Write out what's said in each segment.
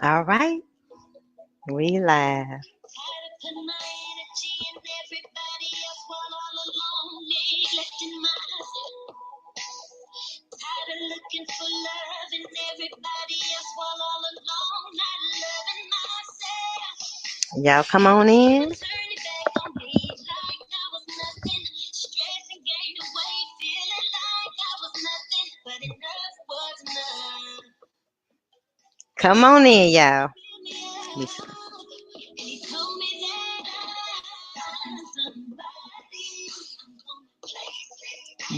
All right, we live. Y'all come on in. Come on in, y'all. Listen.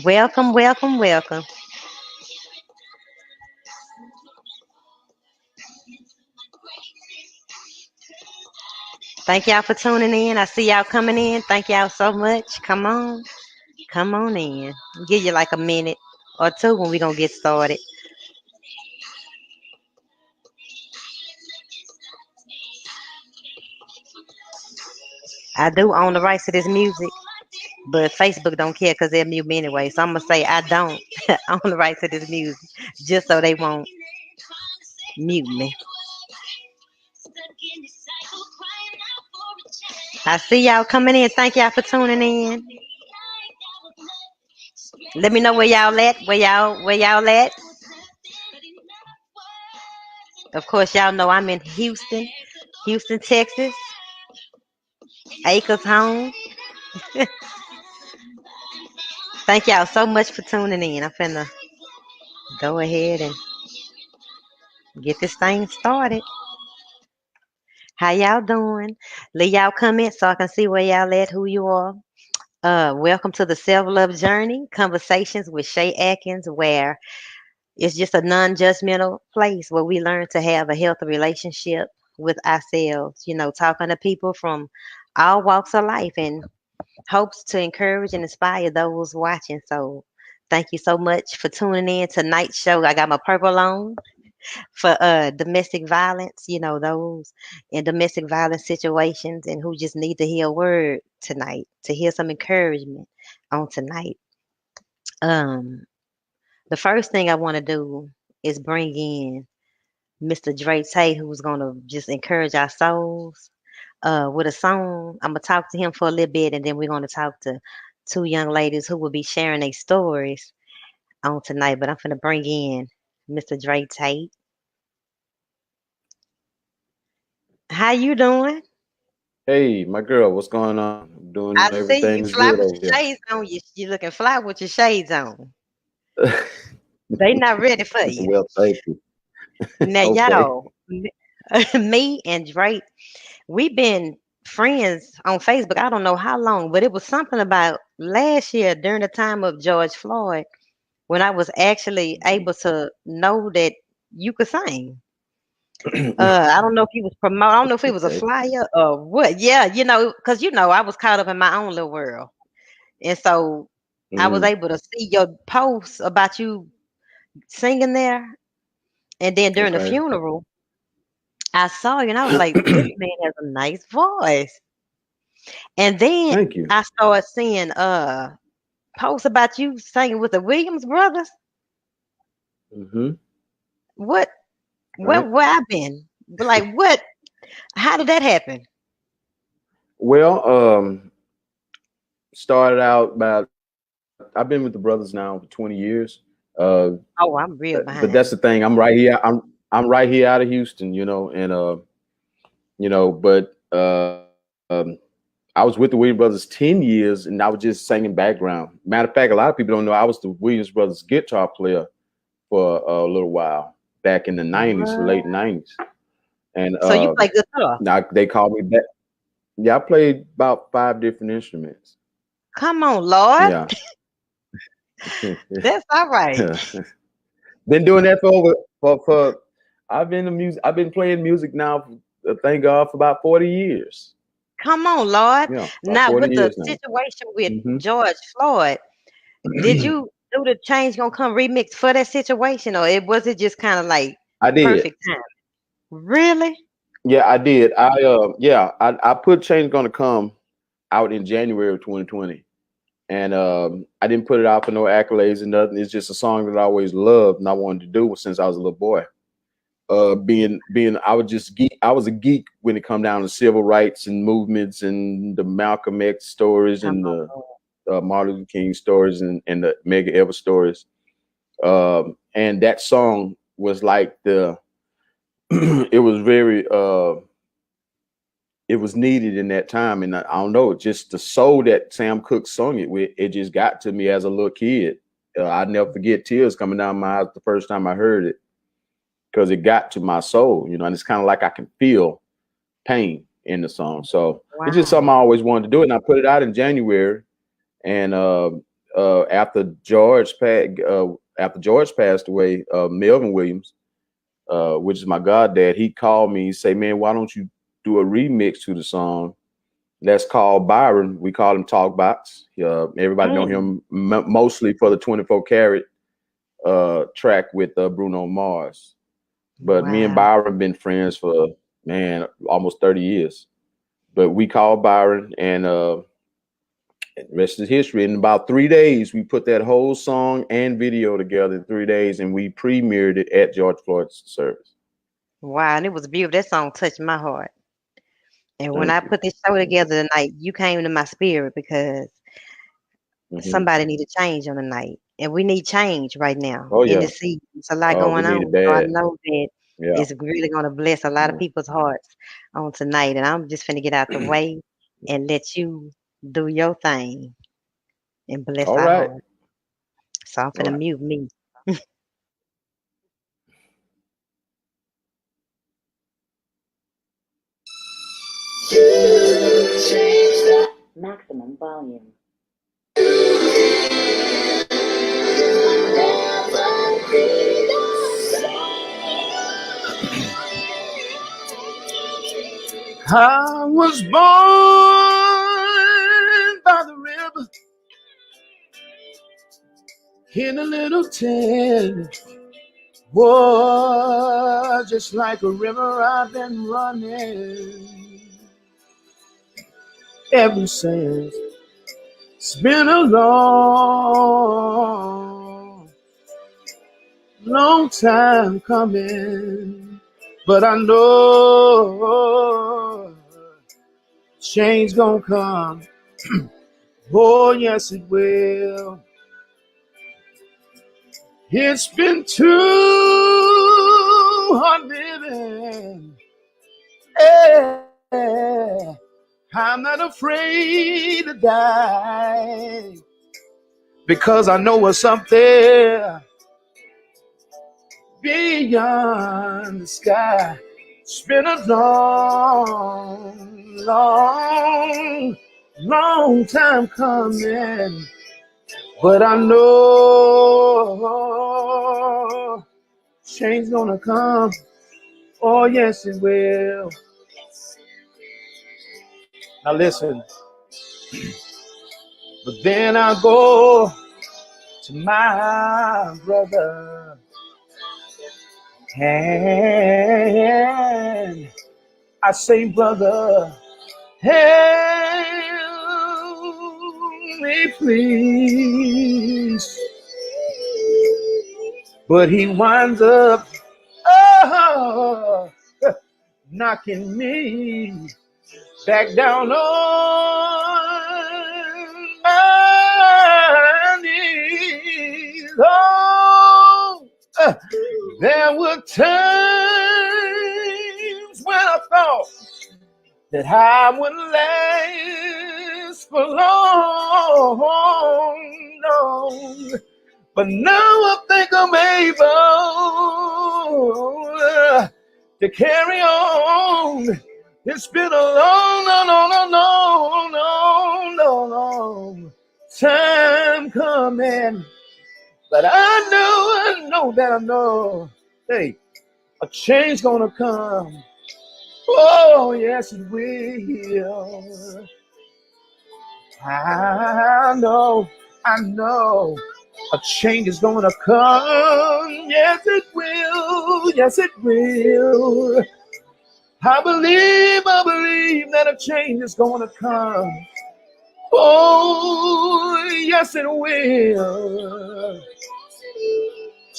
Welcome, welcome, welcome. Thank y'all for tuning in. I see y'all coming in. Thank y'all so much. Come on. Come on in. Give you like a minute or two when we gonna get started. I do own the rights to this music, but Facebook don't care because they'll mute me anyway. So I'm gonna say I don't own the rights to this music, just so they won't mute me. I see y'all coming in. Thank y'all for tuning in. Let me know where y'all at. Where y'all at? Of course, y'all know I'm in Houston, Texas. Acres home. Thank y'all so much for tuning in. I'm finna go ahead and get this thing started. How y'all doing? Let y'all comment so I can see where y'all at, who you are. Welcome to the Self-Love Journey, Conversations with Shei Atkins, where it's just a non-judgmental place where we learn to have a healthy relationship with ourselves, talking to people from all walks of life and hopes to encourage and inspire those watching. So thank you so much for tuning in tonight's show. I got my purple on for domestic violence, those in domestic violence situations and who just need to hear a word tonight, to hear some encouragement on tonight. Um, the first thing I want to do is bring in Mr. Dray Tate, who's gonna just encourage our souls with a song. I'm gonna talk to him for a little bit, and then we're gonna talk to two young ladies who will be sharing their stories on tonight. But I'm gonna bring in Mr. Dray Tate. How you doing? Hey, my girl, what's going on? I'm doing I see everything you is fly good with over your here. shades on. You looking fly with your shades on. They not ready for you. Well, thank you. Now, Okay. y'all, me and Drake, we've been friends on Facebook. I don't know how long, but it was something about last year during the time of George Floyd when I was actually able to know that you could sing. I don't know if he was promote. I don't know if it was a Okay. flyer or what. Yeah, because I was caught up in my own little world. And so I was Mm, able to see your posts about you singing there. And then during the okay. funeral, I saw you and I was like, this man has a nice voice. And then Thank you. I started seeing posts about you singing with the Williams brothers. Mm-hmm. What Right. where I been? Like what? How did that happen? Well, started out about I've been with the brothers now for 20 years. Uh, Oh, I'm real but that's behind. the thing. I'm right here out of Houston, and but I was with the Williams Brothers 10 years, and I was just singing background. Matter of fact, a lot of people don't know I was the Williams Brothers guitar player for a little while back in the '90s, late What? '90s, and So you play guitar? now they called me back. Yeah, I played about five different instruments. Come on, Lord. Yeah, That's all right. been doing that for over for. I've been the music. I've been playing music now. Thank God for about 40 years. Come on, Lord. Yeah, about Now 40 with the years now. situation with Hmm. George Floyd, did you do the Change Gonna Come remix for that situation, or it just kind of like I did. perfect time? Really? Yeah, I did. I put Change Gonna Come out in January of 2020. And I didn't put it out for no accolades and nothing. It's just a song that I always loved and I wanted to do since I was a little boy. being I was a geek when it come down to civil rights and movements and the Malcolm X stories and the Martin Luther King stories and the Medgar Evers stories. And that song was like it was very it was needed in that time. And I don't know, just the soul that Sam Cooke sung it with, it just got to me as a little kid. I'd never forget tears coming down my eyes the first time I heard it, because it got to my soul, you know, and it's kind of like I can feel pain in the song. So it's just something I always wanted to do. And I put it out in January. And after George passed away, Melvin Williams, which is my goddad, he called me and say, man, why don't you do a remix to the song? That's called Byron. We call him Talkbox. Everybody know him mostly for the 24 Karat track with Bruno Mars. But me and Byron been friends for, man, almost 30 years. But we called Byron, and the rest is history. In about 3 days, we put that whole song and video together in 3 days, and we premiered it at George Floyd's service. Wow, and it was beautiful. That song touched my heart. And when I put this show together tonight, you came to my spirit, because somebody need to change on the night. And we need change right now in the season. It's a lot going on. So I know that it's really going to bless a lot of people's hearts on tonight. And I'm just finna get out the way and let you do your thing and bless our heart. So I'm finna mute me. Maximum volume. I was born by the river in a little tent. Whoa, just like a river I've been running ever since. It's been a long time coming, but I know change gonna come. Oh, yes, it will. It's been too hard living. Yeah. I'm not afraid to die, because I know what's up there beyond the sky. It's been a long time coming, but I know change gonna come. Oh, yes, it will. Now listen. But then I go to my brother, and I say, brother, help me please. But he winds up knocking me back down on my knees. Oh, there were times when I thought that I wouldn't last for long, no. But now I think I'm able to carry on. It's been a long time coming, but I know, hey, a change gonna come. Oh, yes, it will. I know, a change is gonna come. Yes, it will. Yes, it will. I believe that a change is gonna come. Oh, yes, it will.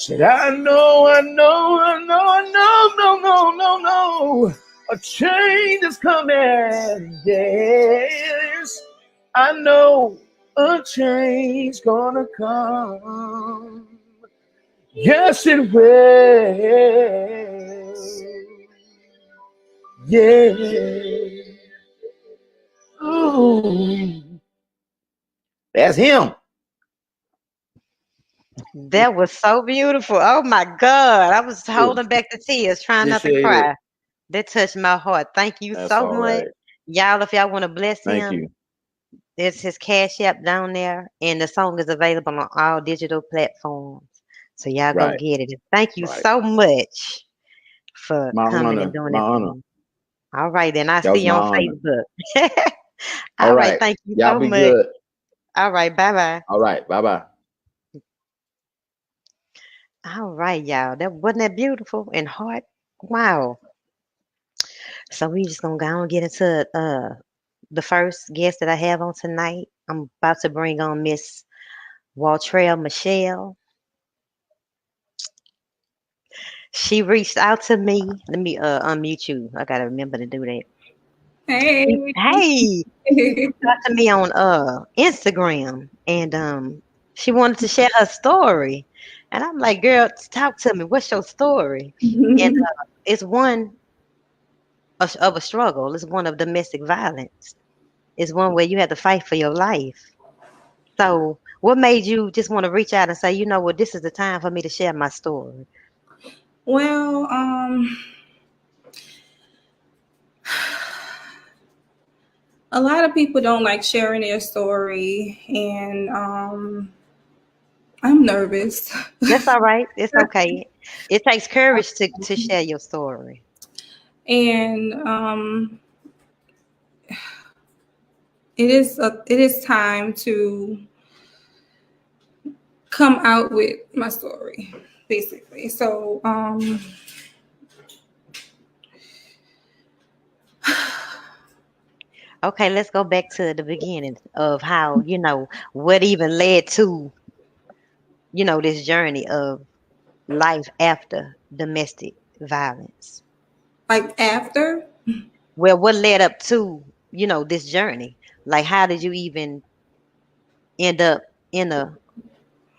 Said, I know, no. A change is coming, yes. I know a change gonna come. Yes, it will. Yeah. Ooh. That's him. That was so beautiful. Oh my God. I was holding back the tears, trying not to Appreciate it. cry. That touched my heart. Thank you That's so all much. right. Y'all, if y'all want to bless Thank him, you. there's his Cash App down there, and the song is available on all digital platforms. So y'all go Right. get it. And thank you Right. so much for My coming and honor. doing My it for honor. me. All right, then I'll That see was you my on honor. Facebook. All All right, right. thank you Y'all so be much. good. All right, bye-bye. All right. Bye-bye. All right, y'all. That wasn't that beautiful and heart. Wow. So we just gonna go and get into the first guest that I have on tonight. I'm about to bring on Miss Waltrell Michelle. She reached out to me. Let me unmute you. I gotta remember to do that. Hey. Hey, reached out to me on Instagram, and she wanted to share her story. And I'm like, girl, talk to me. What's your story? And it's one of a struggle. It's one of domestic violence. It's one where you have to fight for your life. So, what made you just want to reach out and say, you know what, this is the time for me to share my story? Well, a lot of people don't like sharing their story, and I'm nervous. That's all right. It's okay. It takes courage to share your story. And it is time to come out with my story, basically. So Okay, let's go back to the beginning of how, what even led to, this journey of life after domestic violence. like after, Well, what led up to, this journey? Like, how did you even end up in a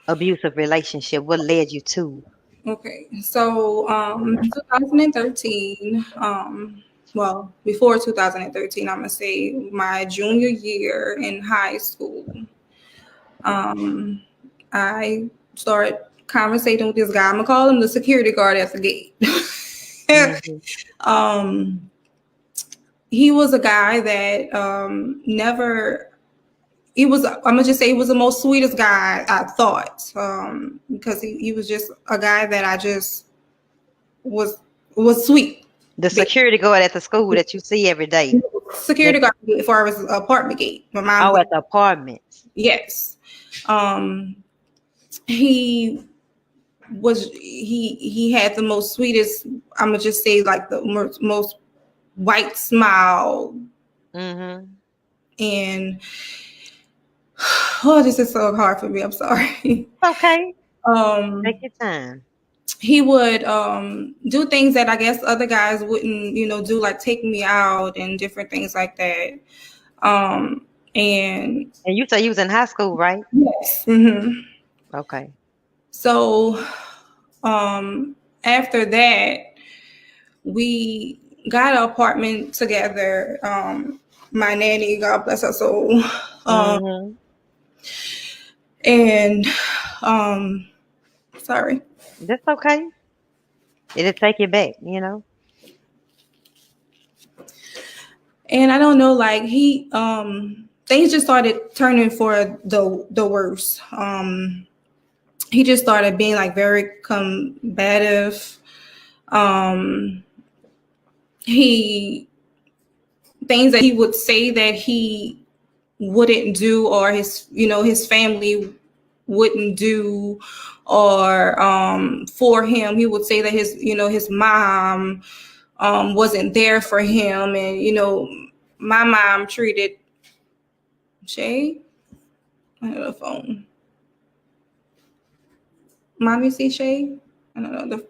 abusive relationship? What led you to? okay, so 2013, well, before 2013, I'm gonna say my junior year in high school, I started conversating with this guy. I'm gonna call him the security guard at the gate. Mhm. He was a guy that never. He was. I'm gonna just say he was the most sweetest guy I thought, because he was just a guy that I just was sweet. The security guard at the school that you see every day. Security guard as far as apartment gate. My mom. Oh, at the apartments. Yes. He was he had the most sweetest, I'm gonna just say like the most white smile. Mm-hmm. And oh, this is so hard for me, I'm sorry. Okay. Take your time. He would do things that I guess other guys wouldn't, do, like take me out and different things like that. And you say you was in high school, right? yes. Okay. So after that, we got an apartment together. My nanny, God bless her soul. Mm-hmm. And sorry. That's okay. It'll take you back, And I don't know, like he things just started turning for the worse. He just started being like very combative. He things that he would say that he wouldn't do, or his family wouldn't do, or for him, he would say that his mom wasn't there for him. And my mom treated Shay, I have a phone. Mommy see Shea? I don't know.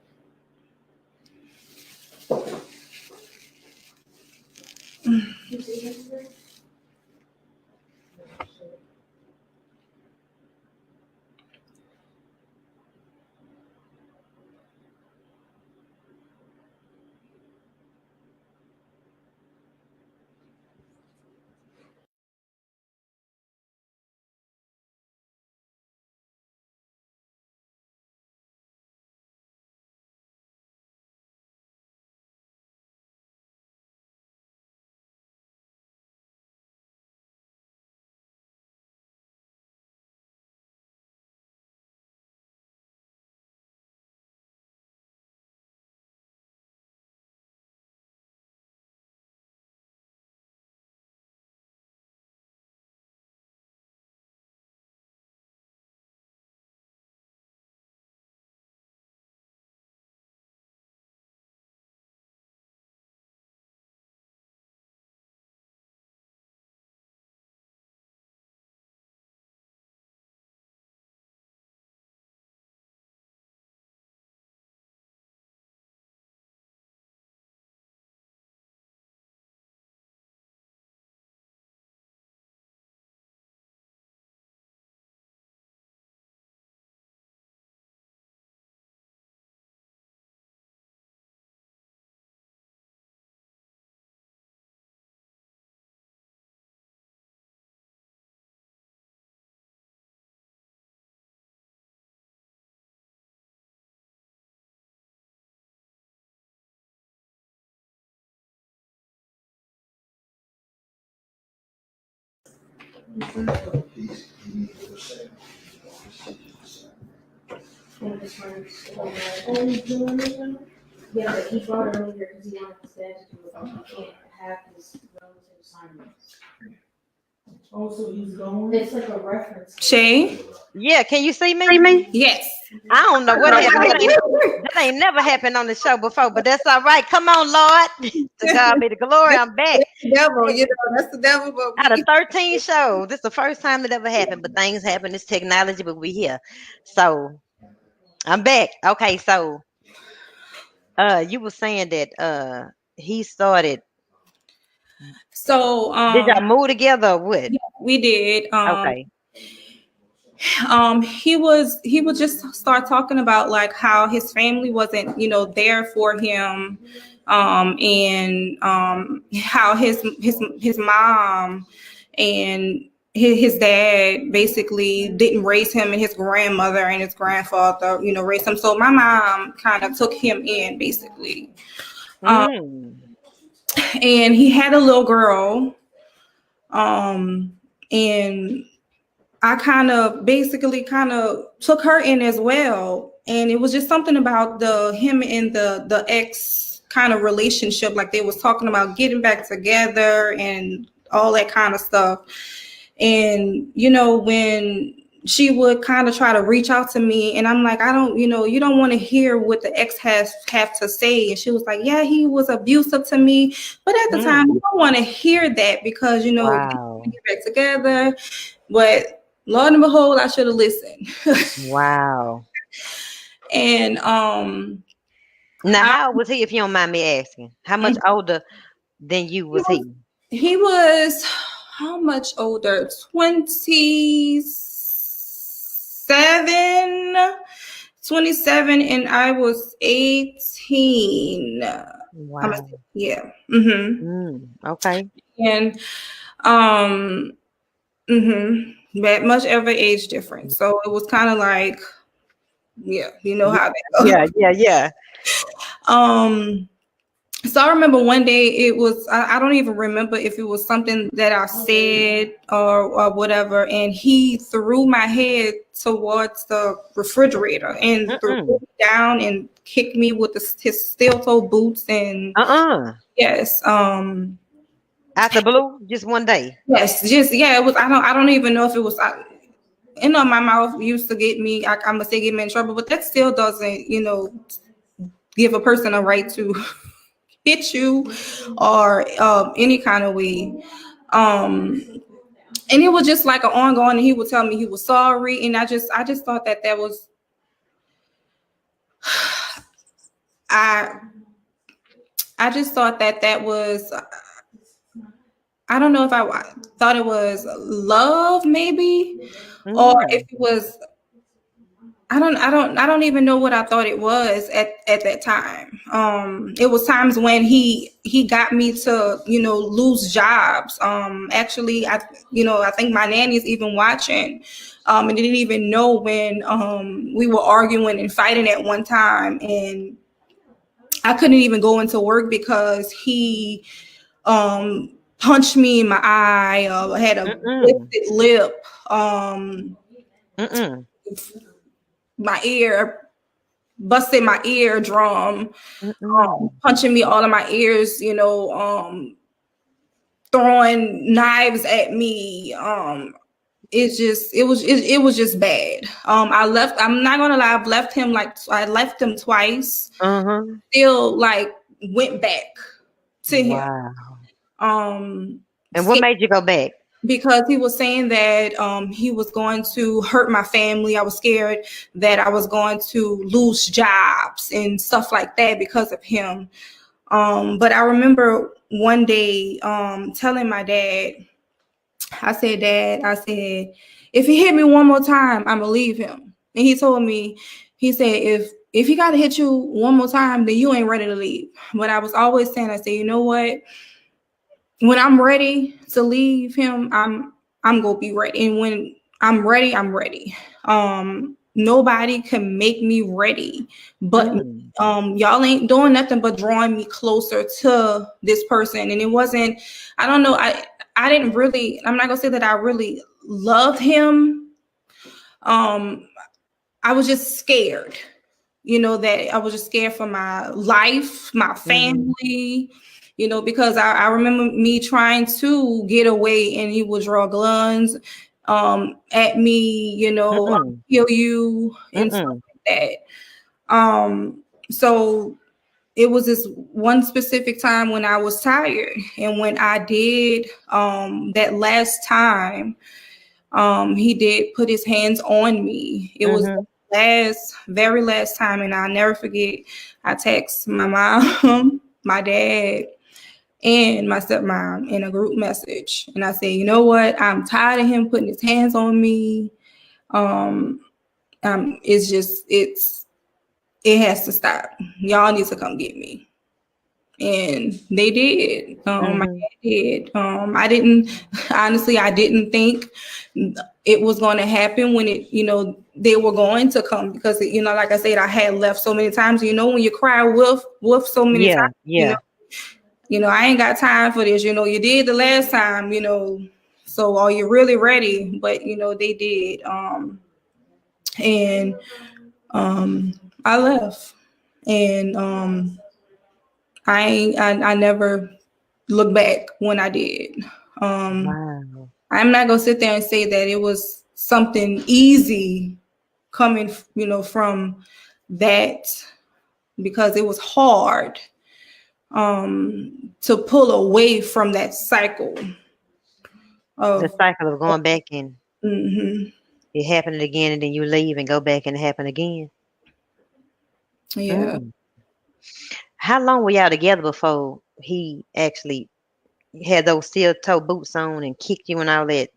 Yeah, but he brought it over here because he wanted the staff to do it. He can't have his relative assignments. Oh, so he's going? It's like a reference. Shay? Yeah, can you see me? Yes. I don't know what happened. That ain't never happened on the show before, but that's all right. Come on, Lord. To God be the glory. I'm back. Devil, that's the devil. But Out of 13 shows, this is the first time that ever happened, but things happen. It's technology, but we here. So I'm back. Okay, so you were saying that he started. So Did y'all move together or what? yeah, we did. Okay. He would just start talking about like how his family wasn't, there for him, and how his mom and his dad basically didn't raise him, and his grandmother and his grandfather, raised him. So my mom kind of took him in basically. And he had a little girl, and I kind of took her in as well. And it was just something about him and the ex kind of relationship. Like they was talking about getting back together and all that kind of stuff. And, when she would kind of try to reach out to me, and I'm like, I don't, you don't want to hear what the ex have to say. And she was like, yeah, he was abusive to me. But at the time, I don't want to hear that because, Wow. we get back together. But Lord and behold, I should have listened. Wow. And now, how old was he, if you don't mind me asking? How much older than you was he? He was how much older? 27, and I was 18. Wow. Yeah. Okay. And that much of an age difference. So it was kind of like, yeah, how that goes. Yeah. So I remember one day it was, I don't even remember if it was something that I said or whatever, and he threw my head towards the refrigerator and threw me down and kicked me with his steel-toe boots and yes. Out the blue, just one day. Yes, it was. I don't even know if it was. My mouth used to get me. I'm gonna say get me in trouble, but that still doesn't, give a person a right to hit you or any kind of way. And it was just like an ongoing. And he would tell me he was sorry, and I just thought that was I just thought that was, I don't know if I thought it was love, maybe, or if it was, I don't even know what I thought it was at that time. It was times when he got me to, lose jobs. Actually, I think my nanny's even watching, and didn't even know when we were arguing and fighting at one time, and I couldn't even go into work because he punched me in my eye, had a lifted lip, my ear, busted my eardrum, punching me all in my ears, throwing knives at me. It was just bad. I'm not gonna lie, I left him twice. Still went back to him. And what made you go back? Because he was saying that he was going to hurt my family. I was scared that I was going to lose jobs and stuff like that because of him. But I remember one day telling my dad, I said, if he hit me one more time, I'm gonna leave him. And he told me, he said, if he gotta hit you one more time, then you ain't ready to leave. But I was always saying, I said, you know what? When I'm ready to leave him, I'm gonna be ready. And when I'm ready, I'm ready. Nobody can make me ready, but y'all ain't doing nothing but drawing me closer to this person. And it wasn't, I don't know, I didn't really, I'm not gonna say that I really loved him. I was just scared, that I was just scared for my life, my family, because I remember me trying to get away and he would draw guns at me, kill you and stuff like that. So it was this one specific time when I was tired, and when I did that last time, he did put his hands on me. It was the very last time, and I'll never forget. I text my mom, my dad, and my stepmom in a group message, and I said, you know what? I'm tired of him putting his hands on me. It has to stop. Y'all need to come get me. And they did. My dad did. I didn't think it was going to happen when they were going to come, because, like I said, I had left so many times. When you cry wolf so many times, I ain't got time for this. You did the last time, so are you really ready? But, they did. And I left, and I never looked back when I did. I'm not gonna sit there and say that it was something easy coming, from that, because it was hard to pull away from that cycle. The cycle of going back and it happened again, and then you leave and go back and it happened again. Yeah. How long were y'all together before he actually had those steel-toe boots on and kicked you and all that?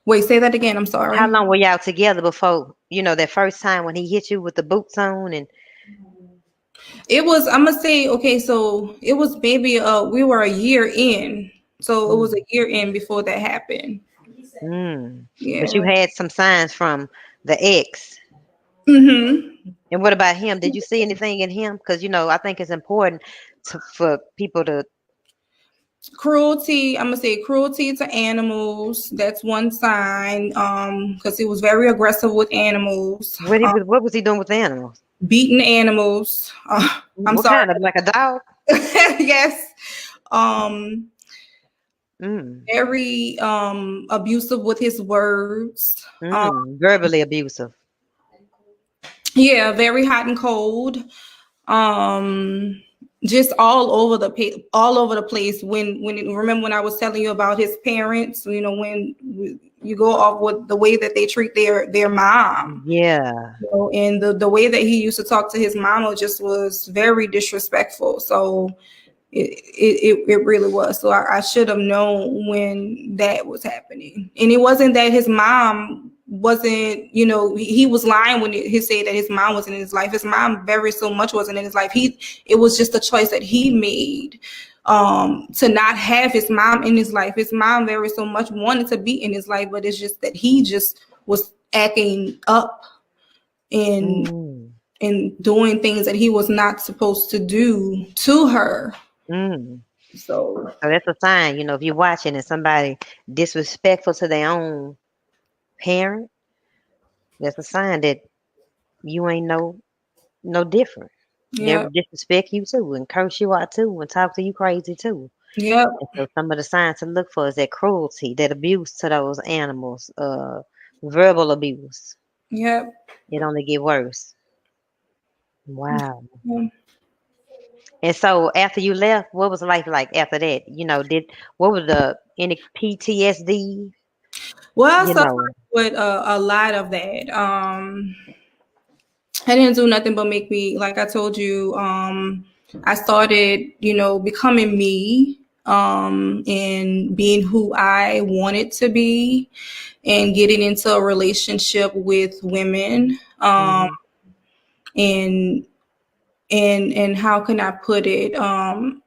Wait, say that again. I'm sorry. How long were y'all together before, that first time when he hit you with the boots on? And it was, I'm gonna say, okay, so it was maybe we were a year in. So it was a year in before that happened. Yeah. But you had some signs from the ex. And what about him? Did you see anything in him? Because, I think it's important for people to. Cruelty, I'm gonna say cruelty to animals. That's one sign. Because he was very aggressive with animals. What was he doing with the animals? Beating animals. I'm what sorry. Kind of like a dog? Yes. Very abusive with his words. Verbally abusive. Yeah, very hot and cold. Just all over the place. When remember when I was telling you about his parents, when you go off with the way that they treat their mom. Yeah. And the way that he used to talk to his mama just was very disrespectful. So it really was. So I should have known when that was happening. And it wasn't that his mom wasn't, he was lying when he said that his mom wasn't in his life. His mom very so much wasn't in his life. It was just a choice that he made to not have his mom in his life. His mom very so much wanted to be in his life, but it's just that he just was acting up and doing things that he was not supposed to do to her. So that's a sign, if you're watching and somebody disrespectful to their own parent, that's a sign that you ain't no different. yeah, They disrespect you too and curse you out too and talk to you crazy too. yeah, And so some of the signs to look for is that cruelty, that abuse to those animals, verbal abuse. yeah. It only get worse. Wow. Yeah. And so after you left, what was life like after that? What was any PTSD? Well, I suffered with a lot of that. I didn't do nothing but make me, like I told you, I started, becoming me, and being who I wanted to be, and getting into a relationship with women. And how can I put it? I'm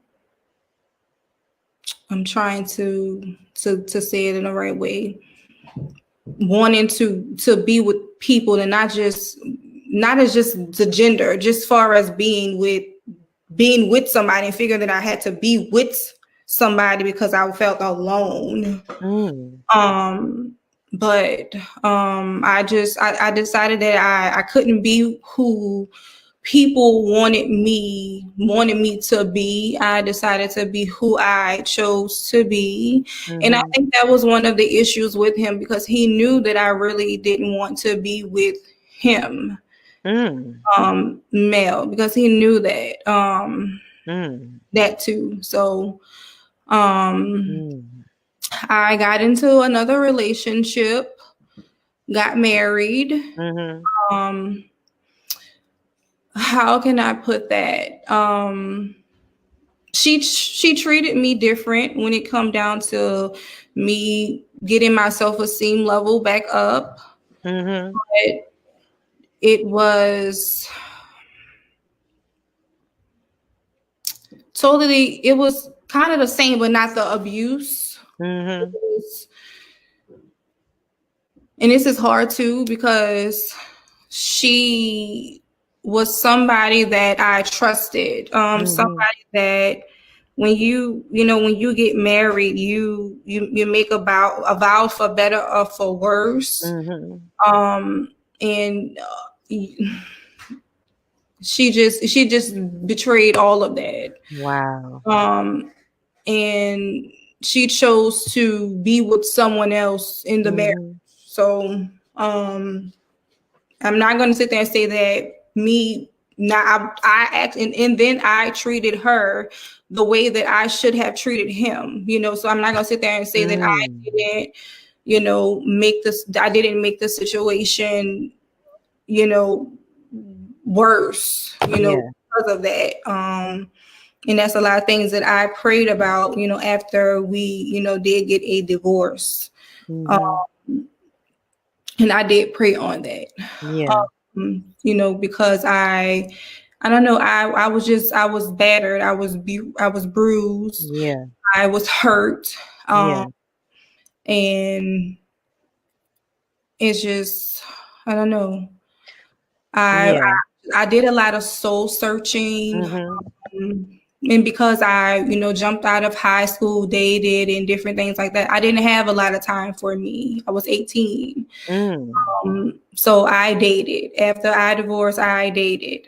trying to say it in the right way. Wanting to be with people, and not as just the gender, just far as being with somebody, and figuring that I had to be with somebody because I felt alone. But I decided that I couldn't be who people wanted me to be. I decided to be who I chose to be. And I think that was one of the issues with him, because he knew that I really didn't want to be with him, male, because he knew that that too. So I got into another relationship, got married. How can I put that? She treated me different when it come down to me getting my self-esteem level back up. But it was kind of the same, but not the abuse. And this is hard too, because she was somebody that I trusted, somebody that when you get married, you make a vow for better or for worse. And she just betrayed all of that. Wow. And she chose to be with someone else in the marriage. So I'm not going to sit there and say that I act and then I treated her the way that I should have treated him, so I'm not going to sit there and say that I didn't, I didn't make the situation, worse, because of that. And that's a lot of things that I prayed about, after we, did get a divorce. And I did pray on that. Because I don't know, I was battered, I was bruised, I was hurt, and it's just, I don't know. I did a lot of soul searching, and because I, jumped out of high school, dated, and different things like that, I didn't have a lot of time for me. I was 18. So I dated. After I divorced, I dated.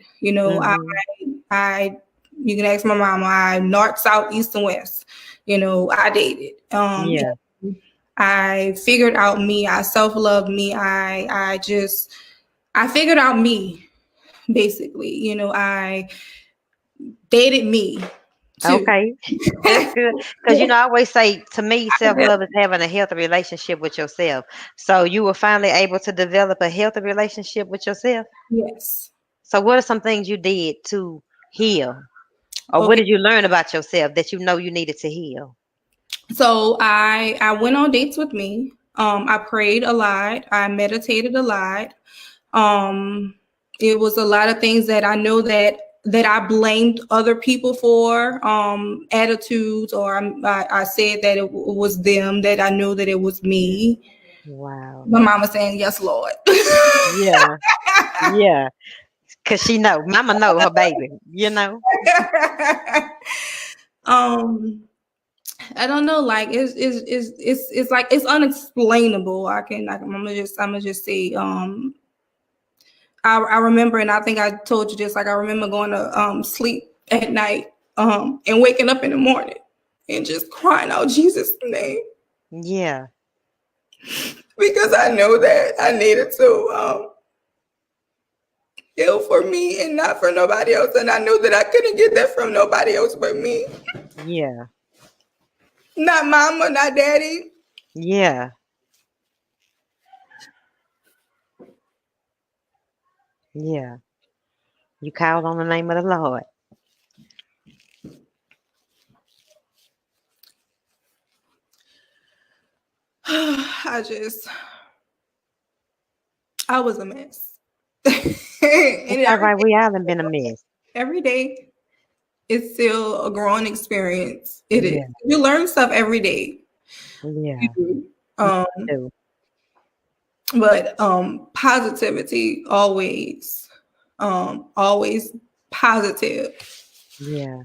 I you can ask my mama, I north, south, east, and west. I dated. I figured out me. I self-loved me. I figured out me, basically. I dated me. Two. Okay, that's good. Because I always say to me, self-love is having a healthy relationship with yourself. So you were finally able to develop a healthy relationship with yourself. Yes. So what are some things you did to heal? Or what Okay. did you learn about yourself that you needed to heal? So I went on dates with me. I prayed a lot. I meditated a lot. It was a lot of things that I know that I blamed other people for, attitudes, or I said that it was them, that I know that it was me. Wow. My mama saying, yes, Lord. Yeah. Yeah. Because mama know her baby, I don't know, like it's like it's unexplainable. I'm gonna just say, I remember, and I think I told you this, like I remember going to sleep at night, and waking up in the morning and just crying out Jesus' name, Yeah. because I know that I needed to heal for me and not for nobody else, and I know that I couldn't get that from nobody else but me. Yeah. Not mama, not daddy. Yeah. Yeah. You called on the name of the Lord. I was a mess. It's And all right. We all have been a mess. every day it's still a growing experience. It is. Yeah. You learn stuff every day. Yeah. You do. You do. But positivity always, always positive. Yeah.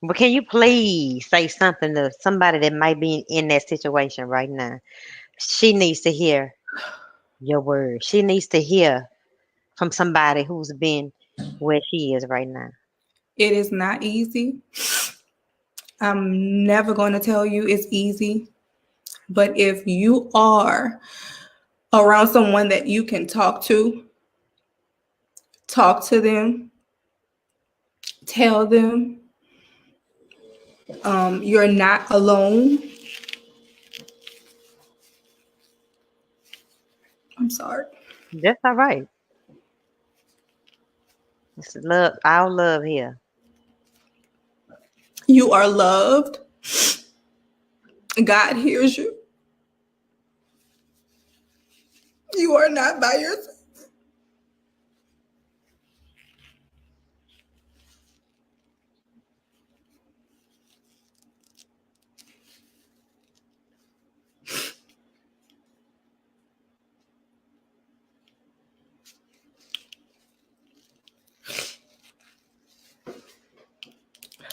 But can you please say something to somebody that might be in that situation right now? She needs to hear your word. She needs to hear from somebody who's been where she is right now. It is not easy. I'm never going to tell you it's easy. But if you are around someone that you can talk to them, tell them you're not alone. I'm sorry. That's all right. It's love, our love here. You are loved. God hears you. You are not by yourself.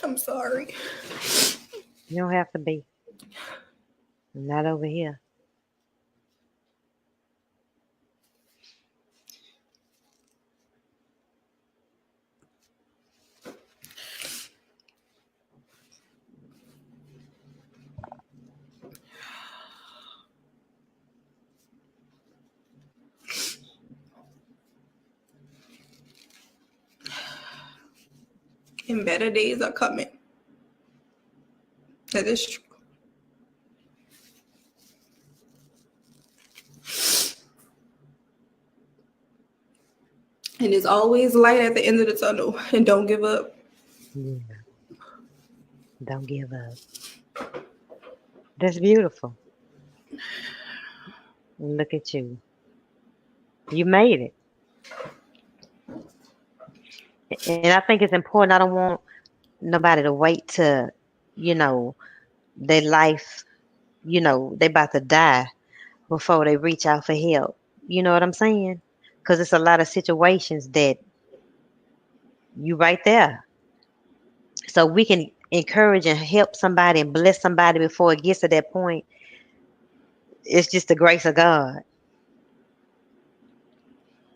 I'm sorry. You don't have to be. Not over here. And better days are coming. That is true. And there's always light at the end of the tunnel. And don't give up. Yeah. Don't give up. That's beautiful. Look at you. You made it. And I think it's important. I don't want nobody to wait to, their life, they about to die before they reach out for help. You know what I'm saying? Because it's a lot of situations that you right there. So we can encourage and help somebody and bless somebody before it gets to that point. It's just the grace of God.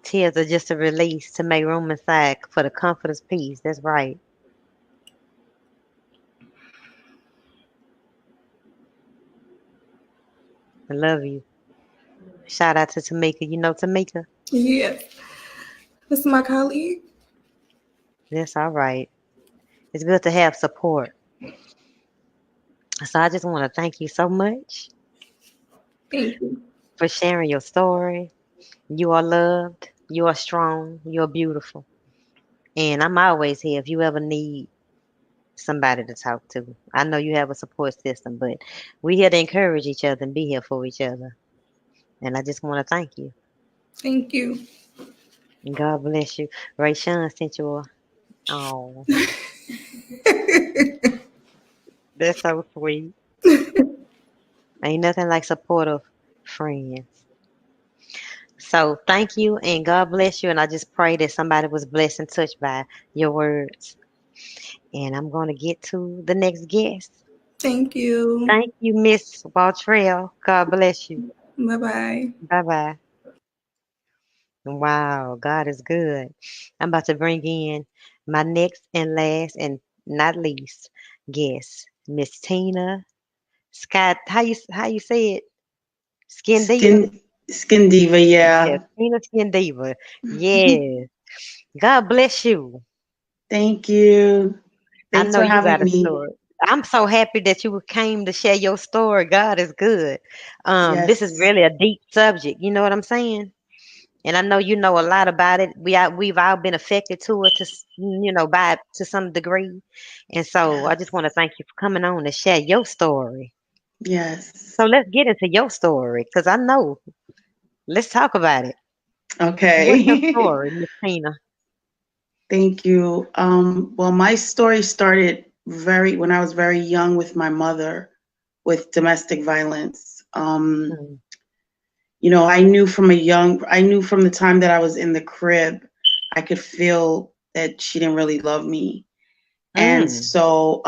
Tears are just a release to make room inside for the comforter's peace. That's right. I love you. Shout out to Tamika. You know Tamika? Yes. This is my colleague. That's all right. It's good to have support. So I just want to thank you so much Thank you. for sharing your story. You are loved. You are strong. You are beautiful. And I'm always here if you ever need somebody to talk to. I know you have a support system, but we here to encourage each other and be here for each other. And I just want to thank you. Thank you. God bless you. Ray Sean sent you a, oh, that's so sweet. Ain't nothing like supportive friends. So thank you and God bless you. And I just pray that somebody was blessed and touched by your words. And I'm going to get to the next guest. Thank you. Thank you, Miss Waltrell. God bless you. Bye bye. Bye bye. Wow, God is good. I'm about to bring in my next and last and not least guest, Miss Tina Scott. How you say it? Skindiva? Skindiva, Yes, yeah. Tina Skindiva. Yes. God bless you. Thank you. I Thanks know for you having got a me. story. I'm so happy that you came to share your story. God is good. This is Yes, really a deep subject. You know what I'm saying? And I know you know a lot about it. We've all been affected to it by to some degree. And so I just yes, want to thank you for coming on to share your story. yes. So let's get into your story because I know. Let's talk about it. What's your Okay. story, Miss Tina? Thank you. Well, my story started when I was very young with my mother with domestic violence. Mm, I knew from the time that I was in the crib, I could feel that she didn't really love me. And mm, so,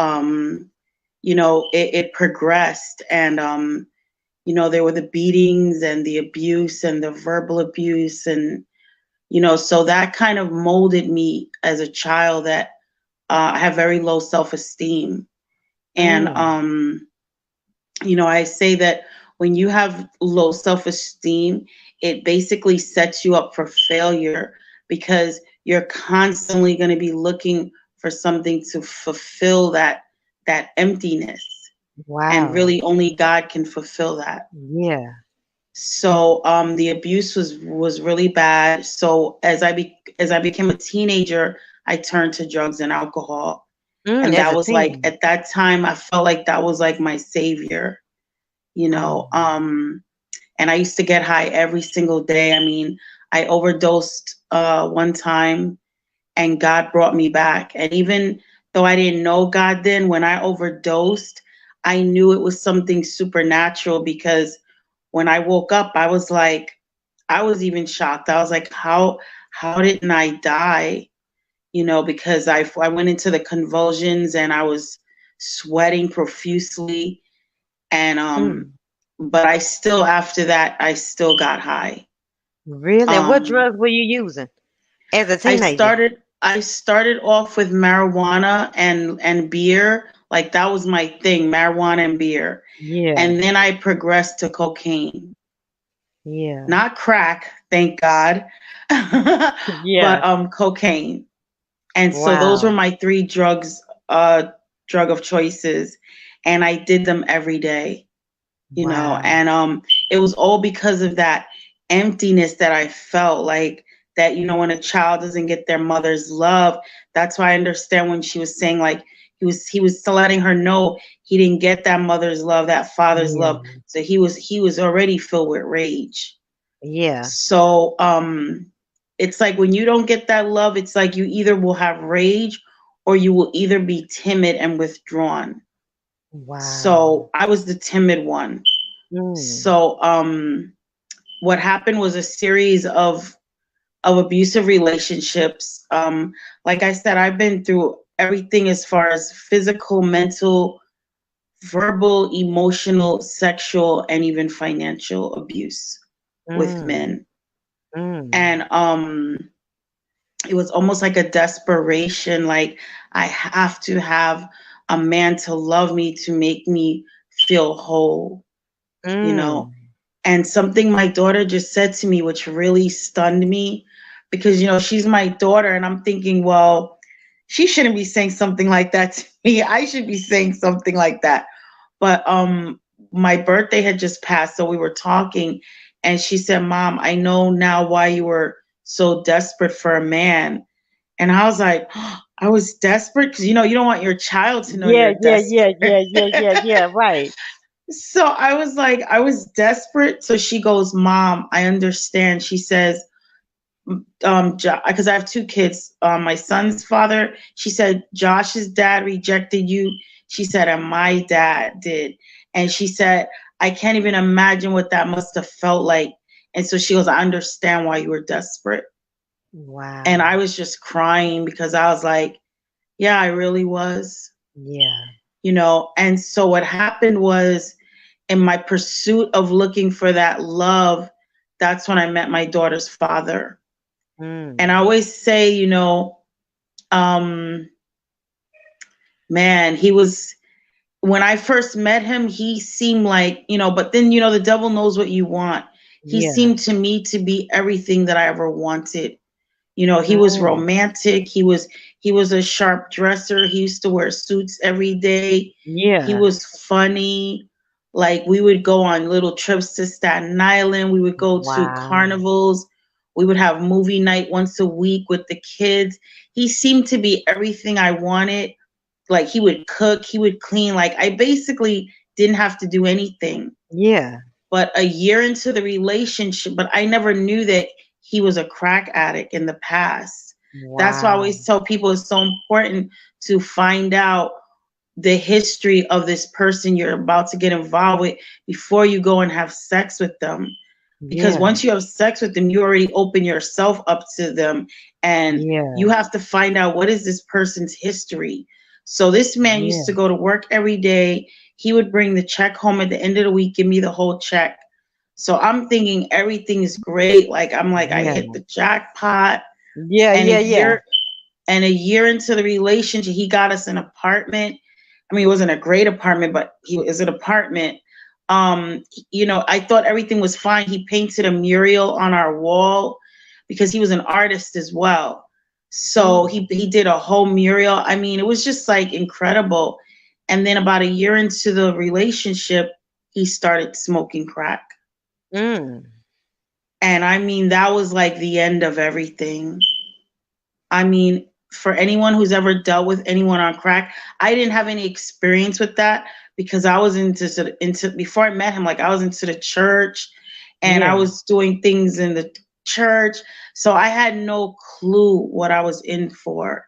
it progressed and, there were the beatings and the abuse and the verbal abuse. And, so that kind of molded me as a child that I have very low self-esteem. And, mm. I say that when you have low self-esteem, it basically sets you up for failure because you're constantly going to be looking for something to fulfill that emptiness. And Wow. really only God can fulfill that. Yeah. So the abuse was really bad. So as I became a teenager, I turned to drugs and alcohol. And As that a was like teen. at that time I felt like that was like my savior, you Oh. know. And I used to get high every single day. I mean, I overdosed one time and God brought me back. And even though I didn't know God then, when I overdosed, I knew it was something supernatural because when I woke up, I was even shocked. I was like, how didn't I die? Because I went into the convulsions and I was sweating profusely. And Mm. but I still, after that, I still got high. Really? And what Um drugs were you using as a I teenager? started off with marijuana and beer. Like that was my thing, marijuana and beer. Yeah. And then I progressed to cocaine. Yeah. Not crack, thank God. Yeah. But cocaine. And so those were Wow. my three drug of choices, and I did them every day, Wow. and it was all because of that emptiness that I felt like that, when a child doesn't get their mother's love. That's why I understand when she was saying like he was still letting her know he didn't get that mother's love, that father's Yeah. love. So he was already filled with rage. Yeah. So it's like when you don't get that love, it's like you either will have rage or you will either be timid and withdrawn. Wow. So I was the timid one. Mm. So what happened was a series of abusive relationships. Like I said, I've been through everything as far as physical, mental, verbal, emotional, sexual, and even financial abuse with Mm. men. Mm. And it was almost like a desperation, like I have to have a man to love me to make me feel whole, you know. Mm. And something my daughter just said to me, which really stunned me, because she's my daughter, and I'm thinking, well, she shouldn't be saying something like that to me. I should be saying something like that. But my birthday had just passed, so we were talking, and she said, "Mom, I know now why you were so desperate for a man." And I was like, oh, I was desperate because you don't want your child to know Yeah, you're yeah, yeah, desperate. yeah, yeah, yeah, yeah. Right. So I was like, I was desperate. So she goes, "Mom, I understand." She says, because I have two kids. My son's father, she said, Josh's dad rejected you. She said, and my dad did. And she said, I can't even imagine what that must have felt like. And so she goes, I understand why you were desperate. Wow. And I was just crying because I was like, yeah, I really was. Yeah. And so what happened was, in my pursuit of looking for that love, that's when I met my daughter's father. And I always say, man, he was, when I first met him, he seemed like, but then, the devil knows what you want. He seemed to me to be everything that I ever wanted. He was romantic. He was a sharp dresser. He used to wear suits every day. Yeah. He was funny. Like, we would go on little trips to Staten Island. We would go to carnivals. We would have movie night once a week with the kids. He seemed to be everything I wanted. Like, he would cook, he would clean. Like, I basically didn't have to do anything. Yeah. But a year into the relationship, but I never knew that he was a crack addict in the past. Wow. That's why I always tell people it's so important to find out the history of this person you're about to get involved with before you go and have sex with them. Because once you have sex with them, you already open yourself up to them. And you have to find out, what is this person's history? So this man used to go to work every day. He would bring the check home at the end of the week, give me the whole check. So I'm thinking everything is great. Like, I'm like, I hit the jackpot. And a year into the relationship, he got us an apartment. I mean, it wasn't a great apartment, but it was an apartment. I thought everything was fine. He painted a mural on our wall because he was an artist as well. So he did a whole mural. I mean, it was just like incredible. And then about a year into the relationship, he started smoking crack. And I mean, that was like the end of everything. I mean, for anyone who's ever dealt with anyone on crack, I didn't have any experience with that because I was into before I met him, like, I was into the church and I was doing things in the church. So I had no clue what I was in for.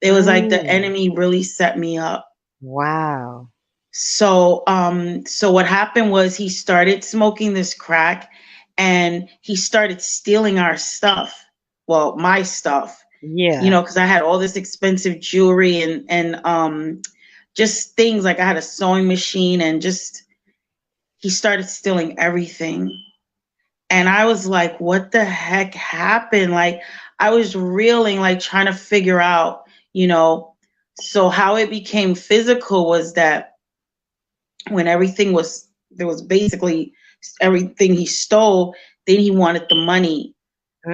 It was like the enemy really set me up. Wow. So what happened was, he started smoking this crack and he started stealing our stuff. Well, my stuff. Because I had all this expensive jewelry and just things, like I had a sewing machine, and just, he started stealing everything. And I was like, what the heck happened? Like, I was reeling, like trying to figure out, so how it became physical was that when there was basically everything he stole, then he wanted the money.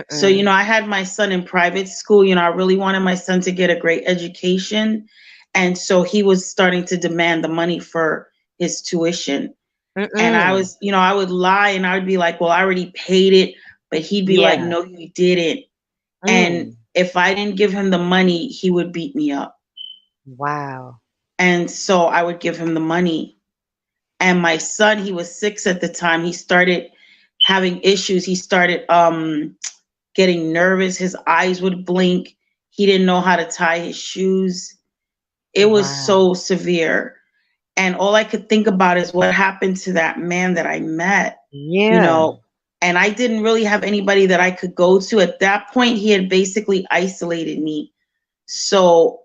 So, I had my son in private school. I really wanted my son to get a great education. And so he was starting to demand the money for his tuition. And I was, I would lie and I would be like, well, I already paid it. But he'd be like, no, you didn't. And if I didn't give him the money, he would beat me up. Wow. And so I would give him the money. And my son, he was 6 at the time. He started having issues. He started getting nervous. His eyes would blink. He didn't know how to tie his shoes. It was so severe. And all I could think about is what happened to that man that I met. And I didn't really have anybody that I could go to. At that point, he had basically isolated me. So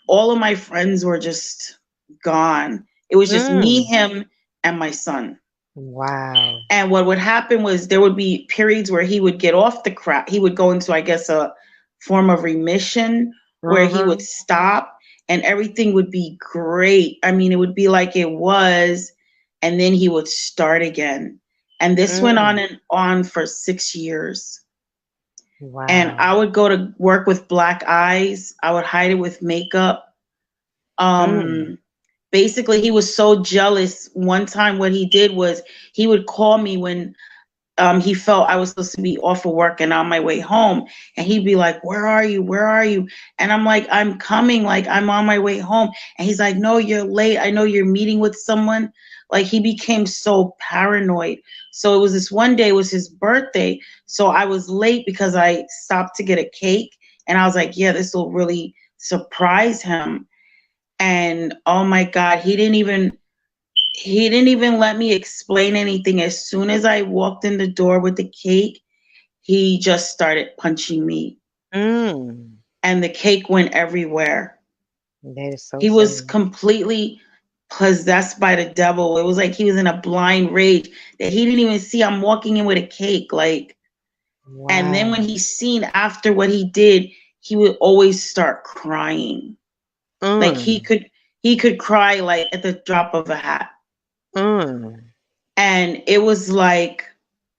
all of my friends were just gone. It was just me, him, and my son. Wow. And what would happen was, there would be periods where he would get off the crack. He would go into, I guess, a form of remission where he would stop and everything would be great. I mean, it would be like it was, and then he would start again. And this went on and on for 6 years. Wow. And I would go to work with black eyes. I would hide it with makeup. basically he was so jealous. One time what he did was he would call me when he felt I was supposed to be off of work and on my way home. And he'd be like, where are you? Where are you? And I'm like, I'm coming, like I'm on my way home. And he's like, no, you're late. I know you're meeting with someone. Like he became so paranoid. So it was this one day, it was his birthday. So I was late because I stopped to get a cake. And I was like, yeah, this will really surprise him. And oh my God, he didn't even let me explain anything. As soon as I walked in the door with the cake, he just started punching me. And the cake went everywhere. That is so He was sad. completely possessed by the devil. It was like he was in a blind rage that he didn't even see I'm walking in with a cake. Like, Wow. And then when he's seen after what he did, he would always start crying. Like he could cry like at the drop of a hat. And it was like,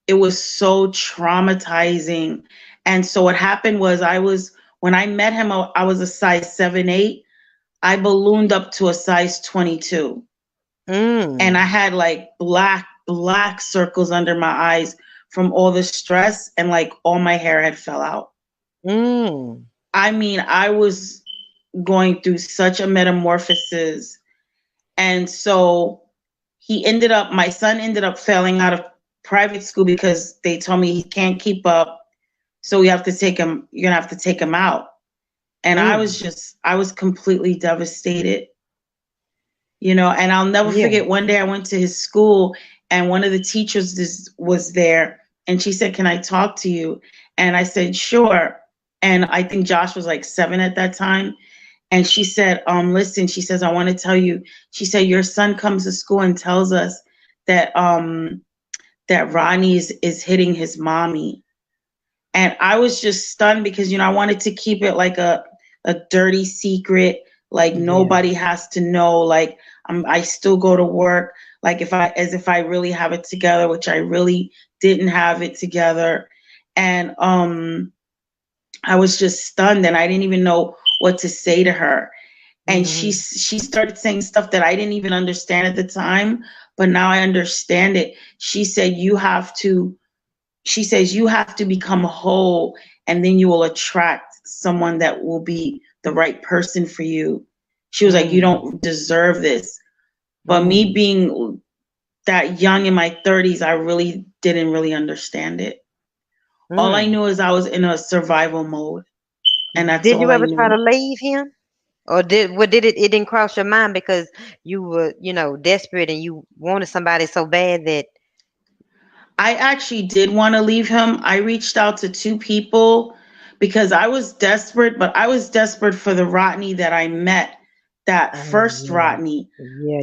it was so traumatizing. And so what happened was when I met him, I was a size 7'8". I ballooned up to a size 22. And I had like black circles under my eyes from all the stress, and like all my hair had fell out. I mean, I was going through such a metamorphosis. And so my son ended up failing out of private school because they told me he can't keep up. So you're gonna have to take him out. And I was completely devastated, and I'll never forget one day I went to his school and one of the teachers was there and she said, can I talk to you? And I said, sure. And I think Josh was like 7 at that time. And she said, listen, she says, I want to tell you, she said, your son comes to school and tells us that that Ronnie is hitting his mommy. And I was just stunned because, I wanted to keep it like a dirty secret. Like nobody has to know, like I still go to work, like as if I really have it together, which I really didn't have it together. And I was just stunned and I didn't even know what to say to her. And she started saying stuff that I didn't even understand at the time, but now I understand it. She said, you have to become whole, and then you will attract someone that will be the right person for you. She was like, you don't deserve this. But me being that young in my 30s, I really didn't really understand it. All I knew is I was in a survival mode. And that's all I knew. Did you ever try to leave him? Or it didn't cross your mind because you were, desperate and you wanted somebody so bad that... I actually did want to leave him. I reached out to 2 people because I was desperate, but I was desperate for the Rodney that I met, that first Rodney.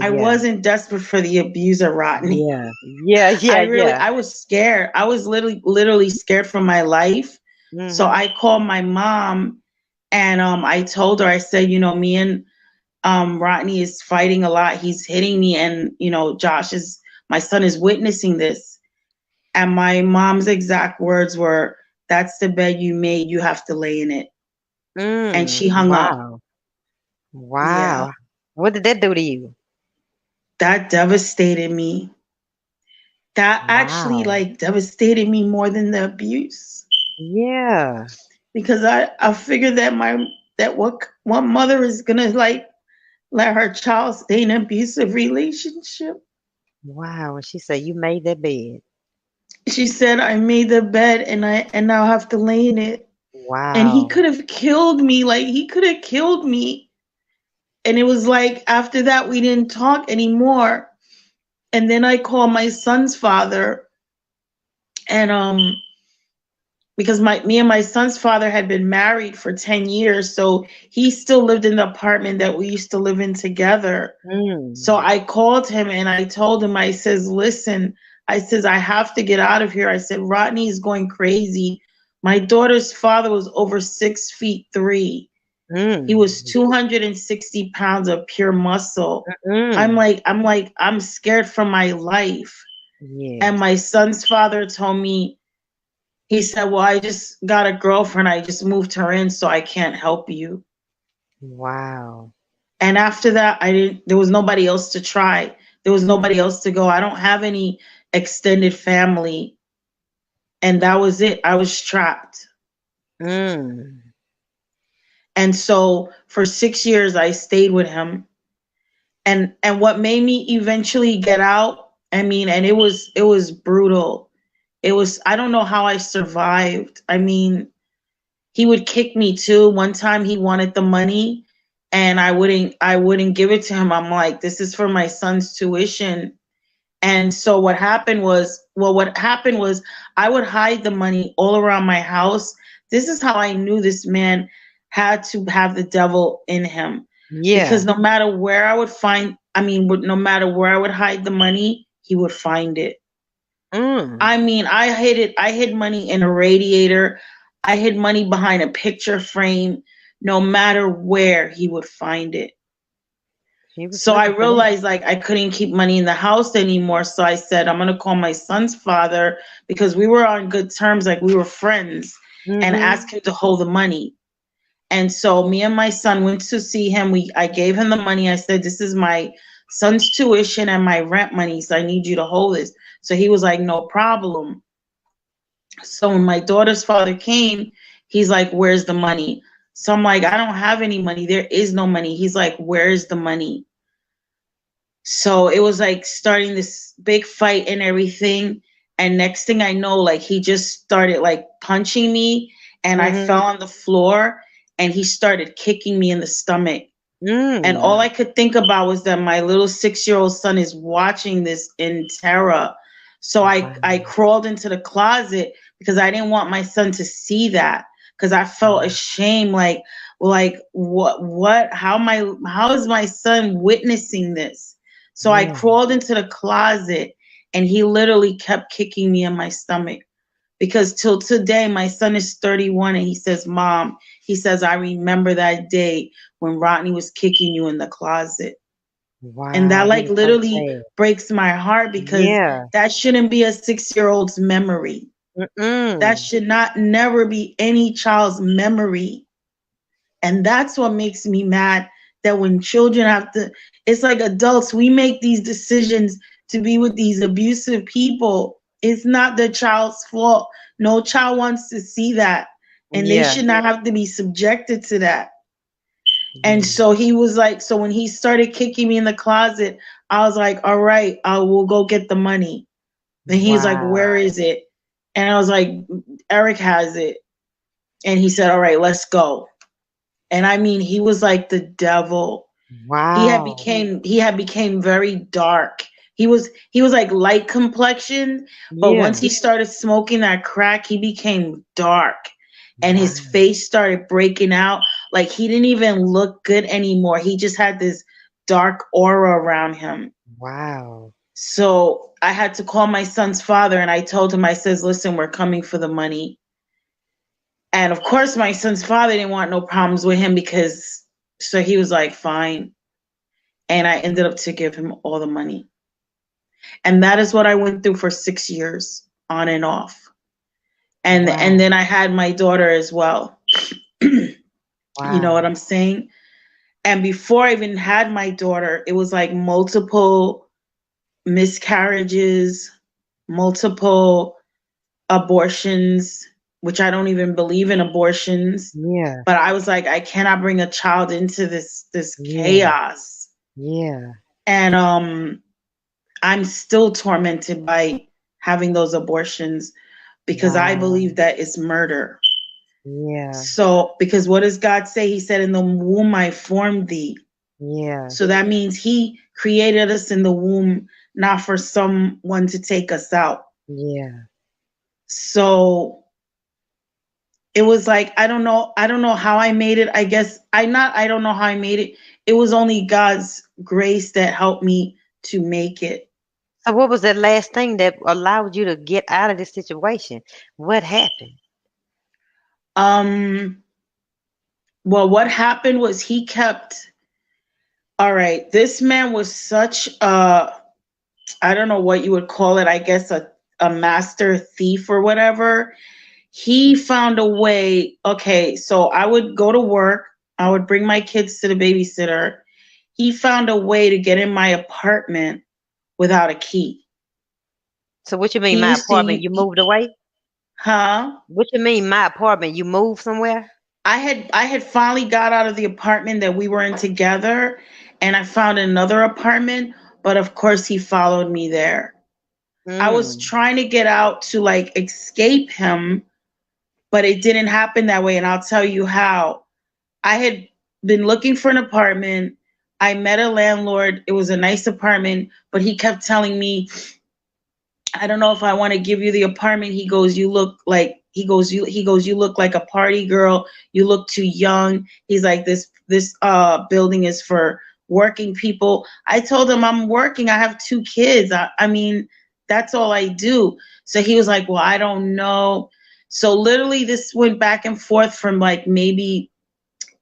I wasn't desperate for the abuser Rodney. I was scared. I was literally scared for my life. So I called my mom and I told her, I said, me and Rodney is fighting a lot. He's hitting me and, my son is witnessing this. And my mom's exact words were, that's the bed you made. You have to lay in it. And she hung up. Wow. Yeah. What did that do to you? That devastated me. That actually devastated me more than the abuse. Yeah. Because I figured that what mother is gonna let her child stay in an abusive relationship. Wow. And she said, you made that bed. She said, I made the bed and now have to lay in it. Wow. And he could have killed me. Like he could have killed me. And it was like, after that, we didn't talk anymore. And then I called my son's father. And because me and my son's father had been married for 10 years. So he still lived in the apartment that we used to live in together. So I called him and I told him, I says, listen, I says, I have to get out of here. I said, Rodney is going crazy. My daughter's father was over 6'3". He was 260 pounds of pure muscle. I'm scared for my life. And my son's father told me, he said, well, I just got a girlfriend. I just moved her in, so I can't help you. Wow. And after that, there was nobody else to try. There was nobody else to go. I don't have any extended family. And that was it. I was trapped. Mm. And so for 6 years, I stayed with him. And what made me eventually get out, I mean, and it was brutal. I don't know how I survived. I mean, he would kick me too. One time he wanted the money and I wouldn't give it to him. I'm like, this is for my son's tuition. And so what happened was I would hide the money all around my house. This is how I knew this man had to have the devil in him. Yeah. Because no matter where I would hide the money, he would find it. Mm. I mean, I hid money in a radiator. I hid money behind a picture frame. No matter where, he would find it. So I realized like I couldn't keep money in the house anymore. So I said, I'm going to call my son's father, because we were on good terms, like we were friends, and ask him to hold the money. And so me and my son went to see him. I gave him the money. I said, this is my son's tuition and my rent money, so I need you to hold this. So he was like, no problem. So when my daughter's father came, he's like, where's the money? So I'm like, I don't have any money. There is no money. He's like, where's the money? So it was like starting this big fight and everything. And next thing I know, like he just started like punching me, and I fell on the floor, and he started kicking me in the stomach. And all I could think about was that my little 6-year-old son is watching this in terror. So I crawled into the closet because I didn't want my son to see that, because I felt ashamed. Like what? How is my son witnessing this? So I crawled into the closet, and he literally kept kicking me in my stomach. Because till today, my son is 31, and he says, Mom, he says, I remember that day when Rodney was kicking you in the closet. Wow, and that like literally breaks my heart, because that shouldn't be a 6-year-old's memory. That should never be any child's memory. And that's what makes me mad, that when children it's like adults, we make these decisions to be with these abusive people. It's not the child's fault. No child wants to see that. And they should not have to be subjected to that. And so he was like, so when he started kicking me in the closet, I was like, all right, I will go get the money. And he's like, where is it? And I was like, Eric has it. And he said, all right, let's go. And I mean, he was like the devil. Wow. He had became very dark. He was like light complexion, but once he started smoking that crack, he became dark, and his face started breaking out. Like he didn't even look good anymore. He just had this dark aura around him. Wow. So I had to call my son's father, and I told him, I says, listen, we're coming for the money. And of course, my son's father didn't want no problems with him, so he was like, fine. And I ended up to give him all the money. And that is what I went through for 6 years, on and off. And then I had my daughter as well. You know what I'm saying? And before I even had my daughter, it was like multiple miscarriages, multiple abortions, which I don't even believe in abortions. Yeah. But I was like, I cannot bring a child into this chaos. Yeah. And I'm still tormented by having those abortions, because I believe that it's murder. Yeah. So, because what does God say? He said, in the womb I formed thee. Yeah. So that means he created us in the womb, not for someone to take us out. Yeah. So it was like, I don't know how I made it. I don't know how I made it. It was only God's grace that helped me to make it. So what was that last thing that allowed you to get out of this situation? What happened? Well, what happened was all right, this man was such I don't know what you would call it, I guess a master thief or whatever. He found a way. Okay, so I would go to work, I would bring my kids to the babysitter. he found a way to get in my apartment without a key. So what you mean, He my used to, apartment? You moved away? huh? What you mean, my apartment? You moved somewhere? I had finally got out of the apartment that we were in together, and I found another apartment, but of course he followed me there. I was trying to get out to like escape him, but it didn't happen that way, and I'll tell you how. I had been looking for an apartment. I met a landlord. It was a nice apartment, but he kept telling me, I don't know if I want to give you the apartment. He goes, you look like, you look like a party girl. You look too young. He's like, this building is for working people. I told him I'm working. I have 2 kids. I mean, that's all I do. So he was like, well, I don't know. So literally this went back and forth from like maybe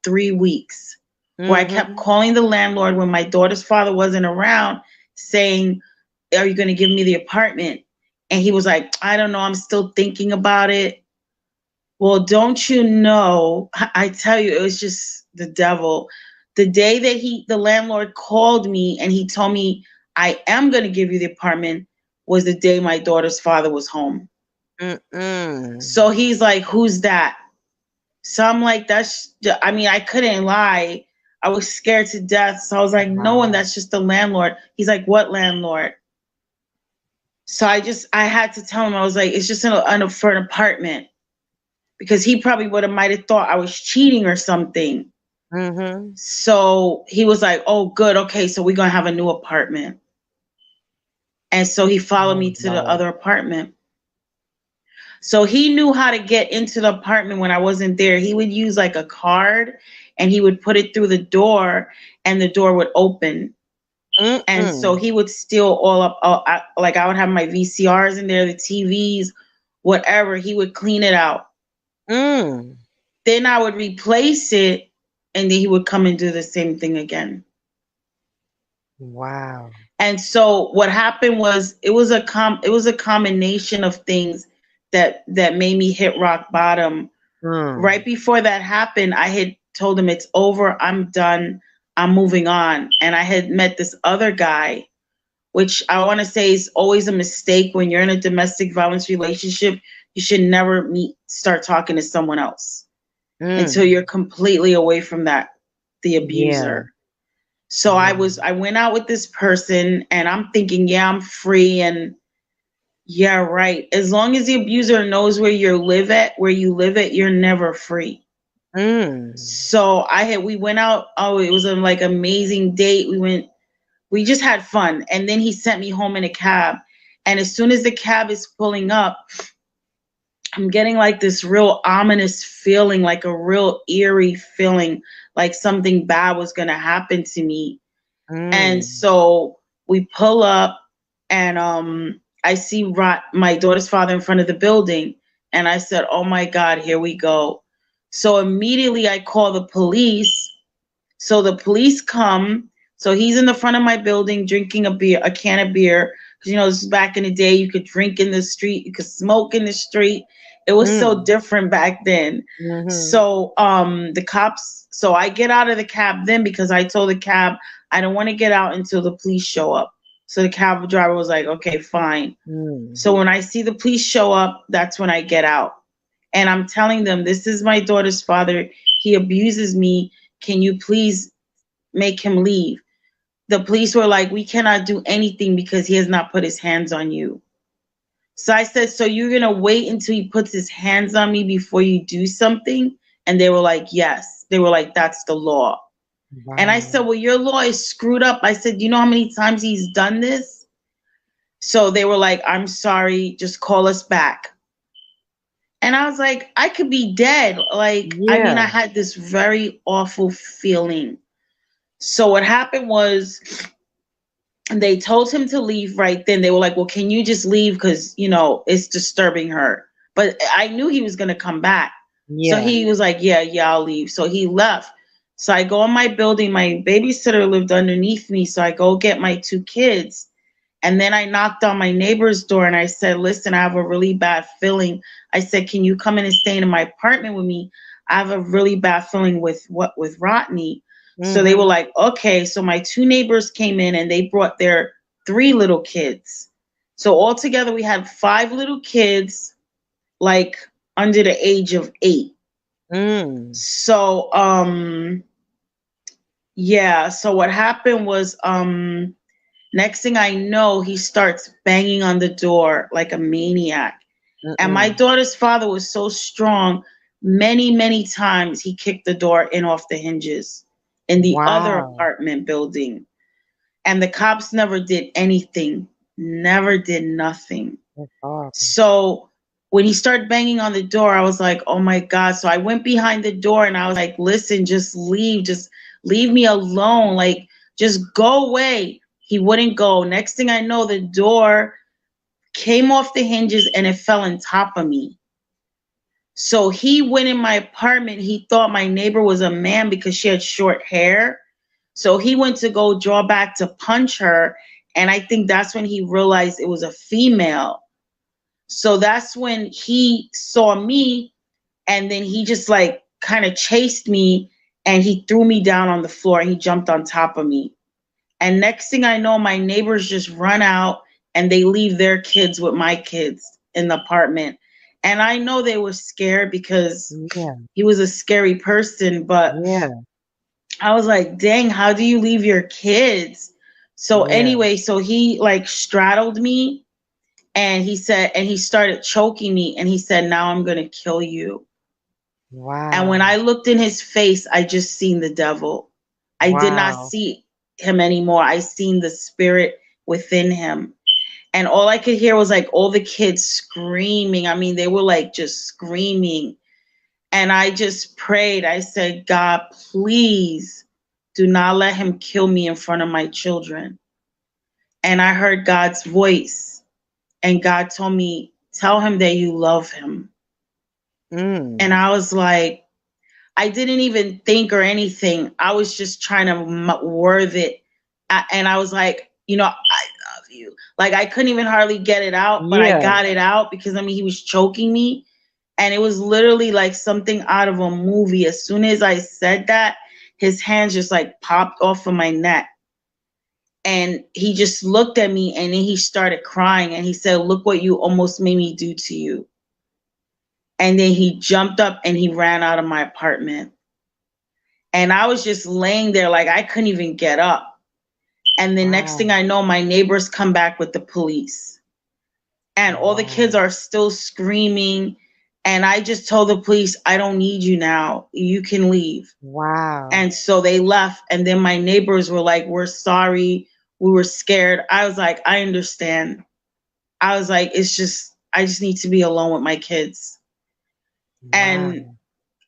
3 weeks, where I kept calling the landlord when my daughter's father wasn't around, saying, are you going to give me the apartment? And he was like, I don't know. I'm still thinking about it. Well, don't you know, I tell you, it was just the devil. The day that the landlord called me and he told me, I am going to give you the apartment, was the day my daughter's father was home. So he's like, who's that? So I'm like, I couldn't lie. I was scared to death. So I was like, no one, that's just the landlord. He's like, what landlord? So I had to tell him, I was like, it's just for an apartment. Because he probably might have thought I was cheating or something. So he was like, oh, good. Okay, so we're going to have a new apartment. And so he followed me to the other apartment. So he knew how to get into the apartment when I wasn't there. He would use like a card and he would put it through the door and the door would open. And so he would steal all up, like I would have my VCRs in there, the TVs, whatever. He would clean it out. Then I would replace it and then he would come and do the same thing again. Wow. And so what happened was it was a combination of things that made me hit rock bottom. Right before that happened, I had told him it's over, I'm done, I'm moving on. And I had met this other guy, which I want to say is always a mistake when you're in a domestic violence relationship. You should never start talking to someone else until you're completely away from the abuser. So I went out with this person and I'm thinking, yeah, I'm free. And yeah, right. As long as the abuser knows where you live at, you're never free. So we went out. Oh, it was like amazing date. We just had fun. And then he sent me home in a cab. And as soon as the cab is pulling up, I'm getting like this real ominous feeling, like a real eerie feeling, like something bad was going to happen to me. And so we pull up and I see my daughter's father in front of the building. And I said, oh my God, here we go. So immediately I call the police. So the police come. So he's in the front of my building drinking a can of beer. Because, this is back in the day, you could drink in the street, you could smoke in the street. It was so different back then. So the cops, so I get out of the cab then because I told the cab I don't want to get out until the police show up. So the cab driver was like, okay, fine. So when I see the police show up, that's when I get out. And I'm telling them, this is my daughter's father. He abuses me. Can you please make him leave? The police were like, we cannot do anything because he has not put his hands on you. So I said, so you're going to wait until he puts his hands on me before you do something? And they were like, yes. They were like, that's the law. Wow. And I said, well, your law is screwed up. I said, do you know how many times he's done this? So they were like, I'm sorry, just call us back. And I was like, I could be dead. Like, I mean, I had this very awful feeling. So what happened was they told him to leave right then. They were like, well, can you just leave? Because, it's disturbing her. But I knew he was going to come back. So he was like, yeah, I'll leave. So he left. So I go in my building. My babysitter lived underneath me. So I go get my 2 kids. And then I knocked on my neighbor's door and I said, listen, I have a really bad feeling. I said, can you come in and stay in my apartment with me? I have a really bad feeling with Rodney. So they were like, okay. So my 2 neighbors came in and they brought their 3 little kids. So altogether we had 5 little kids, like under the age of 8. So, yeah. So what happened was, next thing I know, he starts banging on the door like a maniac. And my daughter's father was so strong, many, many times he kicked the door in off the hinges in the other apartment building. And the cops never did anything, never did nothing. So when he started banging on the door, I was like, oh my God. So I went behind the door and I was like, listen, just leave me alone. Like, just go away. He wouldn't go. Next thing I know, the door came off the hinges and it fell on top of me. So he went in my apartment. He thought my neighbor was a man because she had short hair. So he went to go draw back to punch her. And I think that's when he realized it was a female. So that's when he saw me, and then he just like kind of chased me and he threw me down on the floor. He jumped on top of me. And next thing I know, my neighbors just run out and they leave their kids with my kids in the apartment. And I know they were scared because he was a scary person, but I was like, dang, how do you leave your kids? So anyway, so he like straddled me. And he said, and he started choking me. And he said, now I'm going to kill you. Wow. And when I looked in his face, I just seen the devil. I did not see him anymore. I seen the spirit within him. And all I could hear was like all the kids screaming. I mean, they were like just screaming. And I just prayed. I said, God, please do not let him kill me in front of my children. And I heard God's voice. And God told me, tell him that you love him. And I was like, I didn't even think or anything. I was just trying to word it. And I was like, you know, I love you. Like, I couldn't even hardly get it out, but I got it out because, I mean, he was choking me. And it was literally like something out of a movie. As soon as I said that, his hands just like popped off of my neck. And he just looked at me and then he started crying and he said, look what you almost made me do to you. And then he jumped up and he ran out of my apartment. And I was just laying there like I couldn't even get up. And the next thing I know, my neighbors come back with the police. And all the kids are still screaming. And I just told the police, I don't need you now. You can leave. Wow. And so they left. And then my neighbors were like, we're sorry. We were scared. I was like, I understand. I was like, I just need to be alone with my kids. Wow. And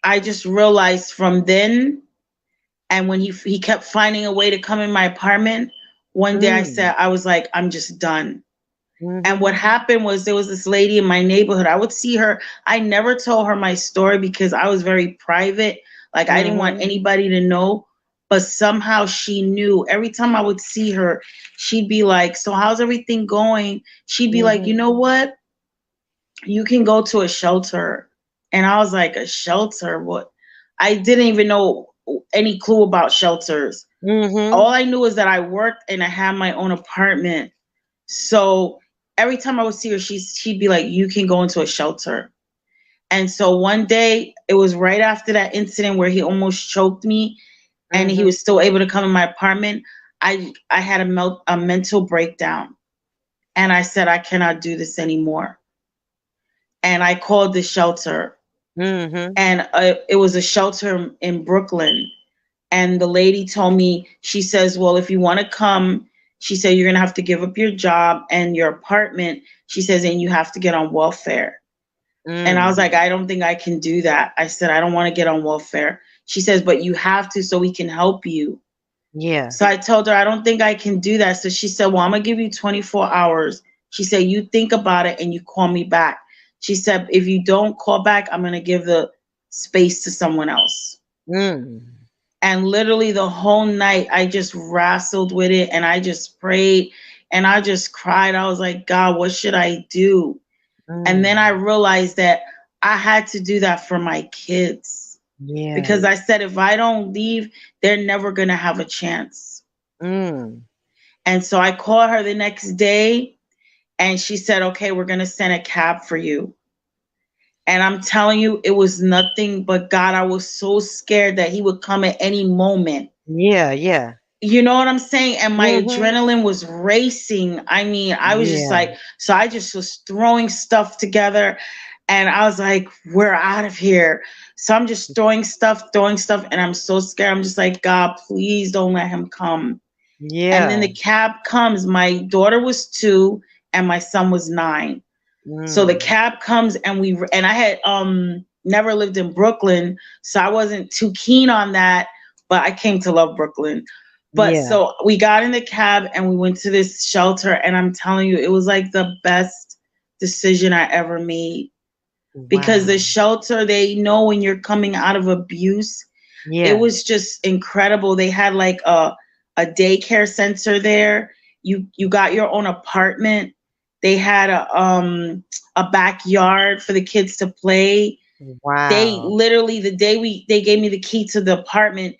I just realized from then, and when he kept finding a way to come in my apartment, one day I was like, I'm just done. And what happened was there was this lady in my neighborhood. I would see her. I never told her my story because I was very private. Like I didn't want anybody to know. But somehow she knew. Every time I would see her, she'd be like, so how's everything going? She'd be like, you know what? You can go to a shelter. And I was like, a shelter? What? I didn't even know any clue about shelters. All I knew is that I worked and I had my own apartment. So every time I would see her, she'd be like, you can go into a shelter. And so one day, it was right after that incident where he almost choked me and he was still able to come in my apartment. I had a mental breakdown. And I said, I cannot do this anymore. And I called the shelter. And it was a shelter in Brooklyn. And the lady told me, she says, well, if you want to come, she said, you're going to have to give up your job and your apartment. She says, and you have to get on welfare. And I was like, I don't think I can do that. I said, I don't want to get on welfare. She says, but you have to so we can help you. Yeah. So I told her, I don't think I can do that. So she said, well, I'm going to give you 24 hours. She said, you think about it and you call me back. She said, if you don't call back, I'm going to give the space to someone else. And literally the whole night, I just wrestled with it and I just prayed and I just cried. I was like, God, what should I do? And then I realized that I had to do that for my kids. Yeah. Because I said, if I don't leave, they're never going to have a chance. Mm. And so I called her the next day and she said, okay, we're going to send a cab for you. And I'm telling you, it was nothing but God. I was so scared that he would come at any moment. Yeah, yeah. You know what I'm saying? And my Mhm. adrenaline was racing. I mean, I was just Yeah. like, so I just was throwing stuff together. And I was like, we're out of here. So I'm just throwing stuff. And I'm so scared. I'm just like, God, please don't let him come. Yeah. And then the cab comes. My daughter was 2 and my son was 9. So the cab comes and I had never lived in Brooklyn, so I wasn't too keen on that, but I came to love Brooklyn. But Yeah. so we got in the cab and we went to this shelter, and I'm telling you, it was like the best decision I ever made. Because the shelter, they know when you're coming out of abuse. Yeah. It was just incredible. They had like a daycare center there. You got your own apartment. They had a backyard for the kids to play. Wow. They literally, the day they gave me the key to the apartment,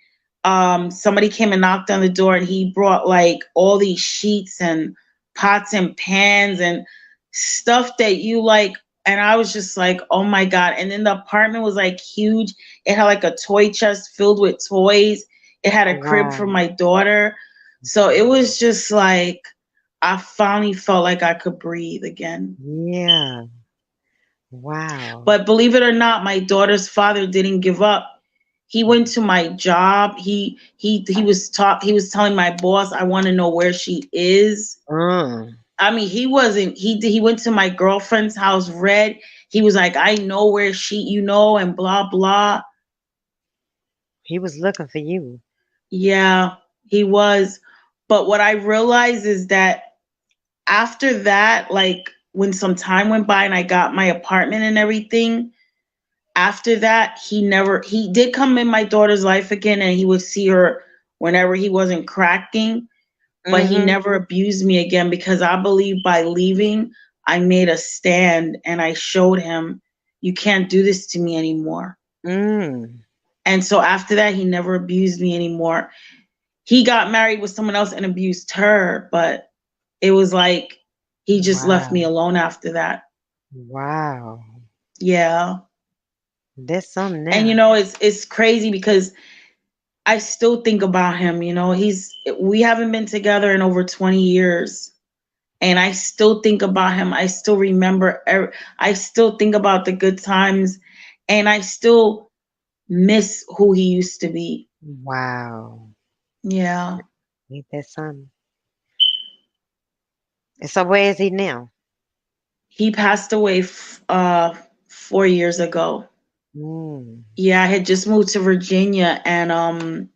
somebody came and knocked on the door, and he brought like all these sheets and pots and pans and stuff that you like. And I was just like, oh my God. And then the apartment was like huge. It had like a toy chest filled with toys. It had a crib for my daughter. So it was just like, I finally felt like I could breathe again. Yeah. Wow. But believe it or not, my daughter's father didn't give up. He went to my job. He was telling my boss, I want to know where she is. I mean, he went to my girlfriend's house, Red. He was like, I know where she, and blah, blah. He was looking for you. Yeah, he was. But what I realized is that after that, like when some time went by and I got my apartment and everything, after that, he did come in my daughter's life again, and he would see her whenever he wasn't cracking. But he never abused me again, because I believe by leaving, I made a stand and I showed him, you can't do this to me anymore. And so after that, he never abused me anymore. He got married with someone else and abused her, but it was like he just left me alone after that. Wow. Yeah. There's something there. And it's crazy because I still think about him. We haven't been together in over 20 years. And I still think about him. I still remember, I still think about the good times, and I still miss who he used to be. Wow. Yeah. Ain't that something? And so where is he now? He passed away 4 years ago. Yeah, I had just moved to Virginia, and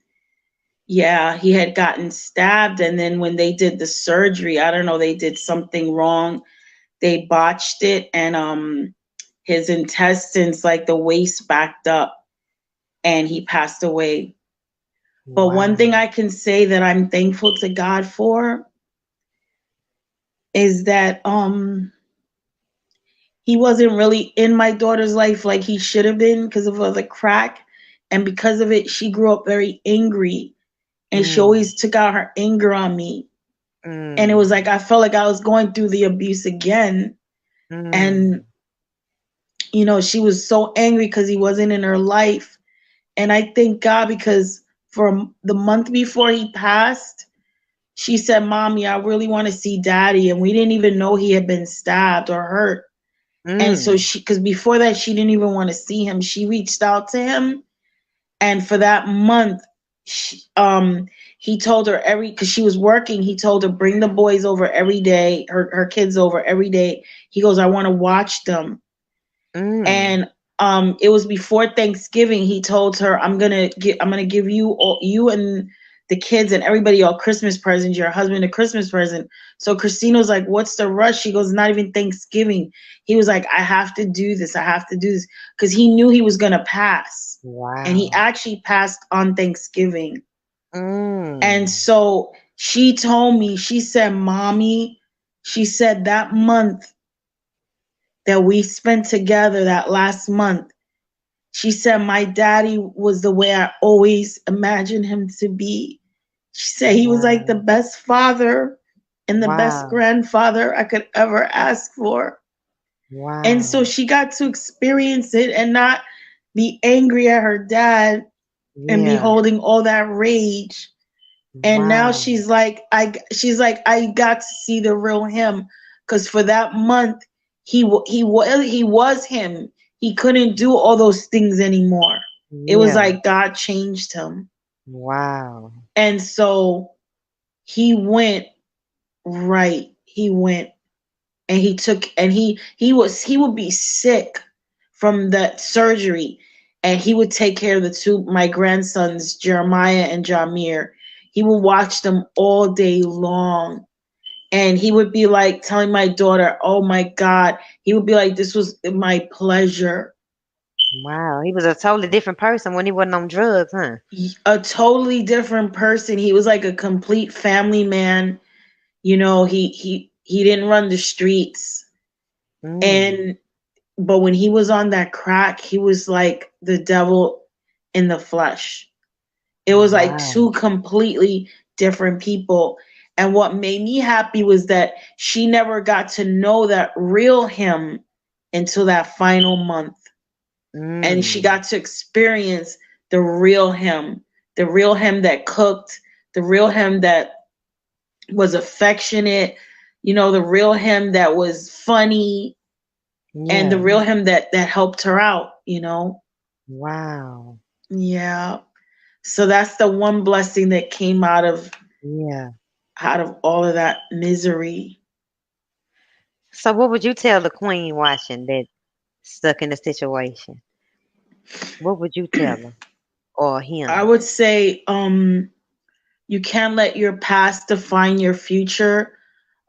yeah, he had gotten stabbed, and then when they did the surgery, I don't know, they did something wrong. They botched it, and his intestines, like the waist, backed up, and he passed away. But one thing I can say that I'm thankful to God for is that he wasn't really in my daughter's life like he should have been because of the crack. And because of it, she grew up very angry, and she always took out her anger on me. And it was like, I felt like I was going through the abuse again. And, she was so angry because he wasn't in her life. And I thank God, because for the month before he passed, she said, Mommy, I really want to see Daddy. And we didn't even know he had been stabbed or hurt. And so because before that, she didn't even want to see him. She reached out to him. And for that month, he told her because she was working, he told her, bring the boys over every day, her kids over every day. He goes, I want to watch them. And it was before Thanksgiving. He told her, I'm gonna give you and the kids and everybody all Christmas presents, your husband a Christmas present. So Christina was like, what's the rush? She goes, not even Thanksgiving. He was like, I have to do this. Because he knew he was gonna pass. Wow. And he actually passed on Thanksgiving. And so she told me, she said, Mommy, she said, that month that we spent together, that last month, She said, my daddy was the way I always imagined him to be. She said he was like the best father and the best grandfather I could ever ask for. Wow. And so she got to experience it and not be angry at her dad and be holding all that rage. And now she's like, I got to see the real him, because for that month he was him. He couldn't do all those things anymore. It was like God changed him. Wow. And so he went right. He went and he took, and he would be sick from that surgery, and he would take care of my grandsons, Jeremiah and Jamir. He would watch them all day long. And he would be like telling my daughter, oh my God, he would be like, this was my pleasure. Wow. He was a totally different person when he wasn't on drugs, huh? A totally different person. He was like a complete family man. You know, he didn't run the streets. But when he was on that crack, he was like the devil in the flesh. It was like two completely different people. And what made me happy was that she never got to know that real him until that final month. And she got to experience the real him that cooked, the real him that was affectionate, you know, the real him that was funny, and the real him that helped her out, you know. Wow. Yeah. So that's the one blessing that came out of all of that misery. So what would you tell the queen watching that stuck in the situation? What would you tell her or him? I would say you can't let your past define your future.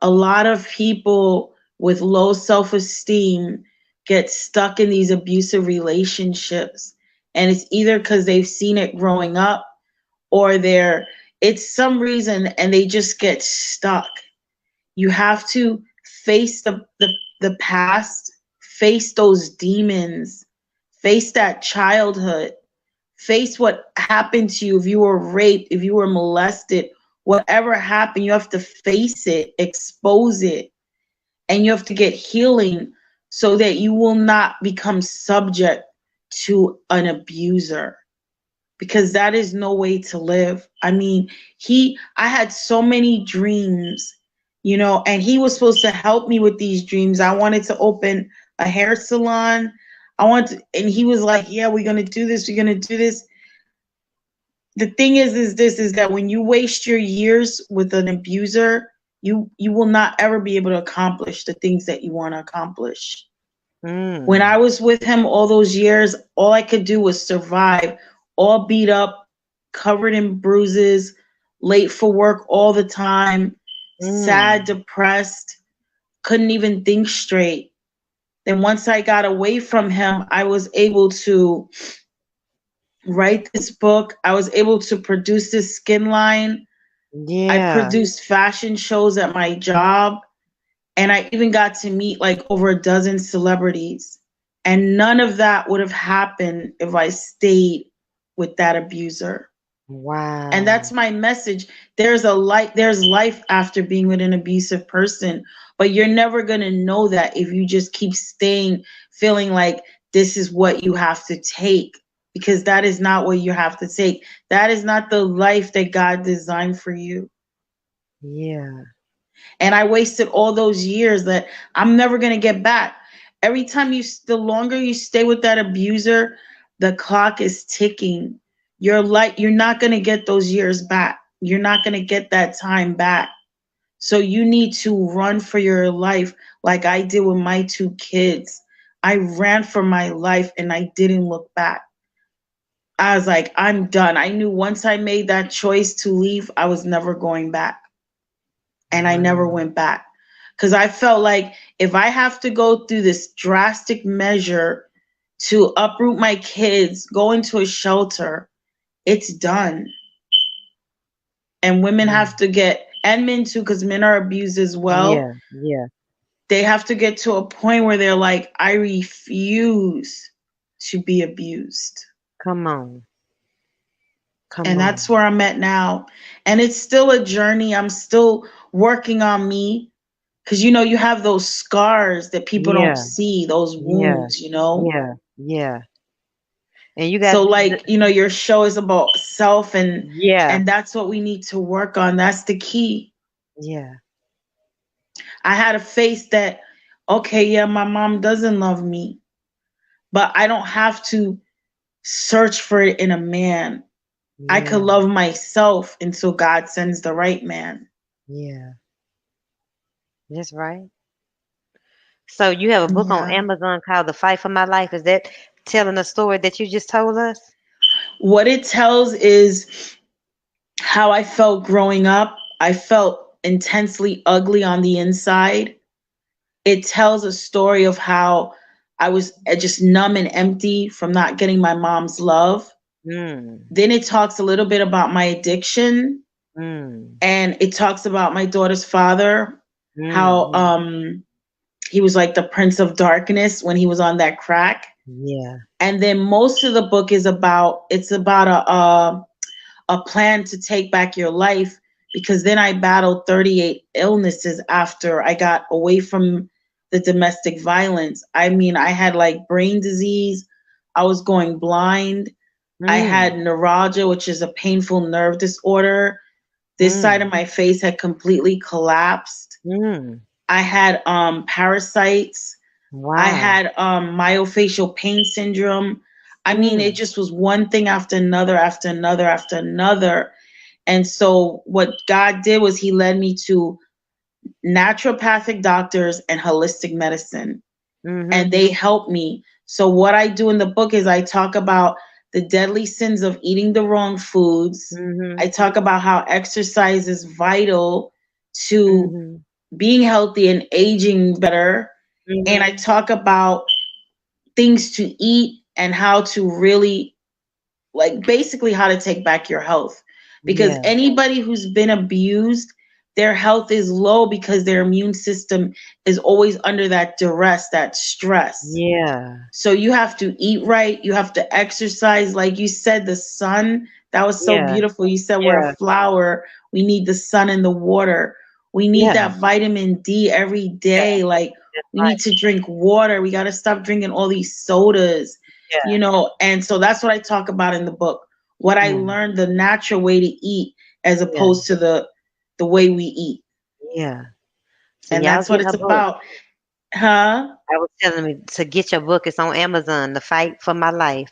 A lot of people with low self-esteem get stuck in these abusive relationships, and it's either because they've seen it growing up, or it's some reason and they just get stuck. You have to face the past, face those demons, face that childhood, face what happened to you. If you were raped, if you were molested, whatever happened, you have to face it, expose it, and you have to get healing so that you will not become subject to an abuser, because that is no way to live. I mean, I had so many dreams, you know, and he was supposed to help me with these dreams. I wanted to open a hair salon. And he was like, yeah, we're going to do this. We're going to do this. The thing is that when you waste your years with an abuser, you will not ever be able to accomplish the things that you want to accomplish. When I was with him all those years, all I could do was survive, all beat up, covered in bruises, late for work all the time, sad, depressed, couldn't even think straight. Then once I got away from him, I was able to write this book. I was able to produce this skin line. I produced fashion shows at my job. And I even got to meet like over a dozen celebrities. And none of that would have happened if I stayed with that abuser. Wow. And that's my message. There's life after being with an abusive person, but you're never going to know that if you just keep staying, feeling like this is what you have to take, because that is not what you have to take. That is not the life that God designed for you. Yeah. And I wasted all those years that I'm never going to get back. Every time the longer you stay with that abuser, the clock is ticking. You're not going to get those years back. You're not going to get that time back. So you need to run for your life like I did with my 2 kids. I ran for my life and I didn't look back. I was like, I'm done. I knew once I made that choice to leave, I was never going back. And I never went back, because I felt like if I have to go through this drastic measure to uproot my kids, go into a shelter, it's done. And women have to and men too, because men are abused as well. Yeah. They have to get to a point where they're like, I refuse to be abused. Come on. Come And on. that's where I'm at now. And it's still a journey. I'm still working on me. Because, you know, you have those scars that people Yeah. don't see, those Yeah. wounds, you know? Yeah. Yeah. And you got So, like, you know, your show is about self, and yeah. that's what we need to work on. That's the key. Yeah. I had to face that, okay, yeah, my mom doesn't love me, but I don't have to search for it in a man. I could Yeah. love myself until God sends the right man. Yeah. That's right. So you have a book on Yeah. Amazon called The Fight for My Life. Is that telling a story that you just told us? What it tells is how I felt growing up. I felt intensely ugly on the inside. It tells a story of how I was just numb and empty from not getting my mom's love. Mm. Then it talks a little bit about my addiction, Mm. and it talks about my daughter's father, how he was like the prince of darkness when he was on that crack. Yeah. And then most of the book is about a plan to take back your life, because then I battled 38 illnesses after I got away from the domestic violence. I mean, I had like brain disease, I was going blind, I had neuralgia, which is a painful nerve disorder. This side of my face had completely collapsed. I had parasites. Wow. I had myofascial pain syndrome. I mean, it just was one thing after another, after another, after another. And so what God did was he led me to naturopathic doctors and holistic medicine. And they helped me. So what I do in the book is I talk about the deadly sins of eating the wrong foods. I talk about how exercise is vital to being healthy and aging better. And I talk about things to eat and how to really, like, basically how to take back your health. Because anybody who's been abused, their health is low because their immune system is always under that duress, that stress. Yeah. So you have to eat right. You have to exercise. Like you said, the sun, that was so beautiful. You said we're a flower. We need the sun and the water. We need that vitamin D every day. Like we need to drink water. We got to stop drinking all these sodas, you know? And so that's what I talk about in the book. What I learned, the natural way to eat as opposed to the way we eat. Yeah. So And that's what it's about. Huh? I was telling me to get your book. It's on Amazon, The Fight for My Life.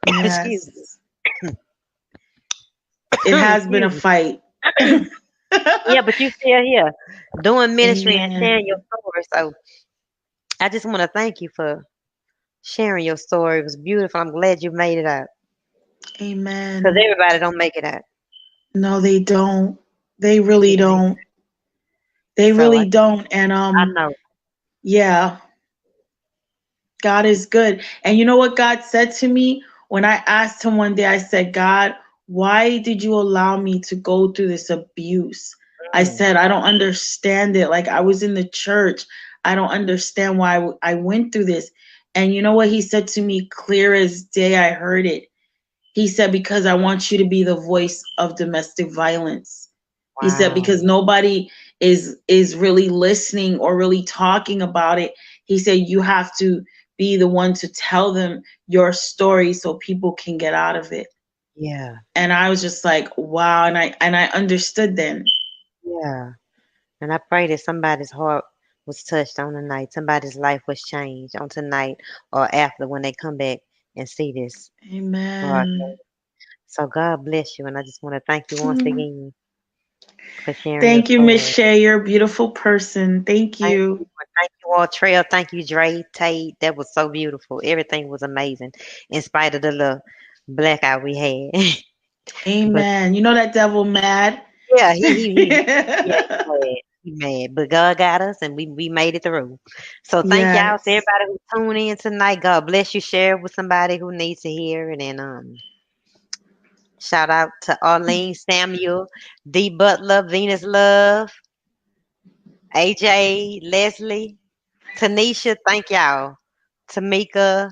Excuse me. It has been a fight. Yeah, but you still here doing ministry and sharing your story. So I just want to thank you for sharing your story. It was beautiful. I'm glad you made it out. Amen. Because everybody don't make it out. No, they don't. They really don't. They really don't. And I know. Yeah. God is good. And you know what God said to me when I asked him one day? I said, God, why did you allow me to go through this abuse? I said, I don't understand it. Like, I was in the church. I don't understand why I went through this. And you know what he said to me, clear as day? I heard it. He said, because I want you to be the voice of domestic violence. Wow. He said, because nobody is really listening or really talking about it. He said, you have to be the one to tell them your story so people can get out of it. Yeah. And I was just like, wow. And I understood then. Yeah. And I pray that somebody's heart was touched on tonight. Somebody's life was changed on tonight or after when they come back and see this. Amen. So God bless you. And I just want to thank you once again for sharing. Thank you, Miss Shei. You're a beautiful person. Thank you. Thank you, Waltrell. Thank you, Dray Tate. That was so beautiful. Everything was amazing in spite of the little blackout we had. Amen. But, you know that devil mad? Yeah, he mad. But God got us and we made it through. So thank y'all to everybody who tuned in tonight. God bless you. Share it with somebody who needs to hear it. And shout out to Arlene, Samuel, D. Butler, Venus Love, AJ, Leslie, Tanisha, thank y'all. Tamika,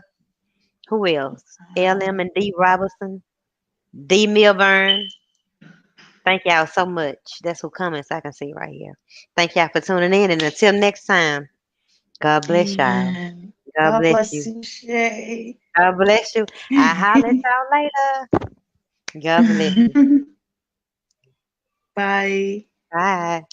Who else? LM and D Robertson, D Milburn. Thank y'all so much. That's who comments I can see right here. Thank y'all for tuning in, and until next time, God bless y'all. Amen. God God bless bless you. you, Shay. God bless you. I'll holler at y'all later. God bless you. Bye. Bye.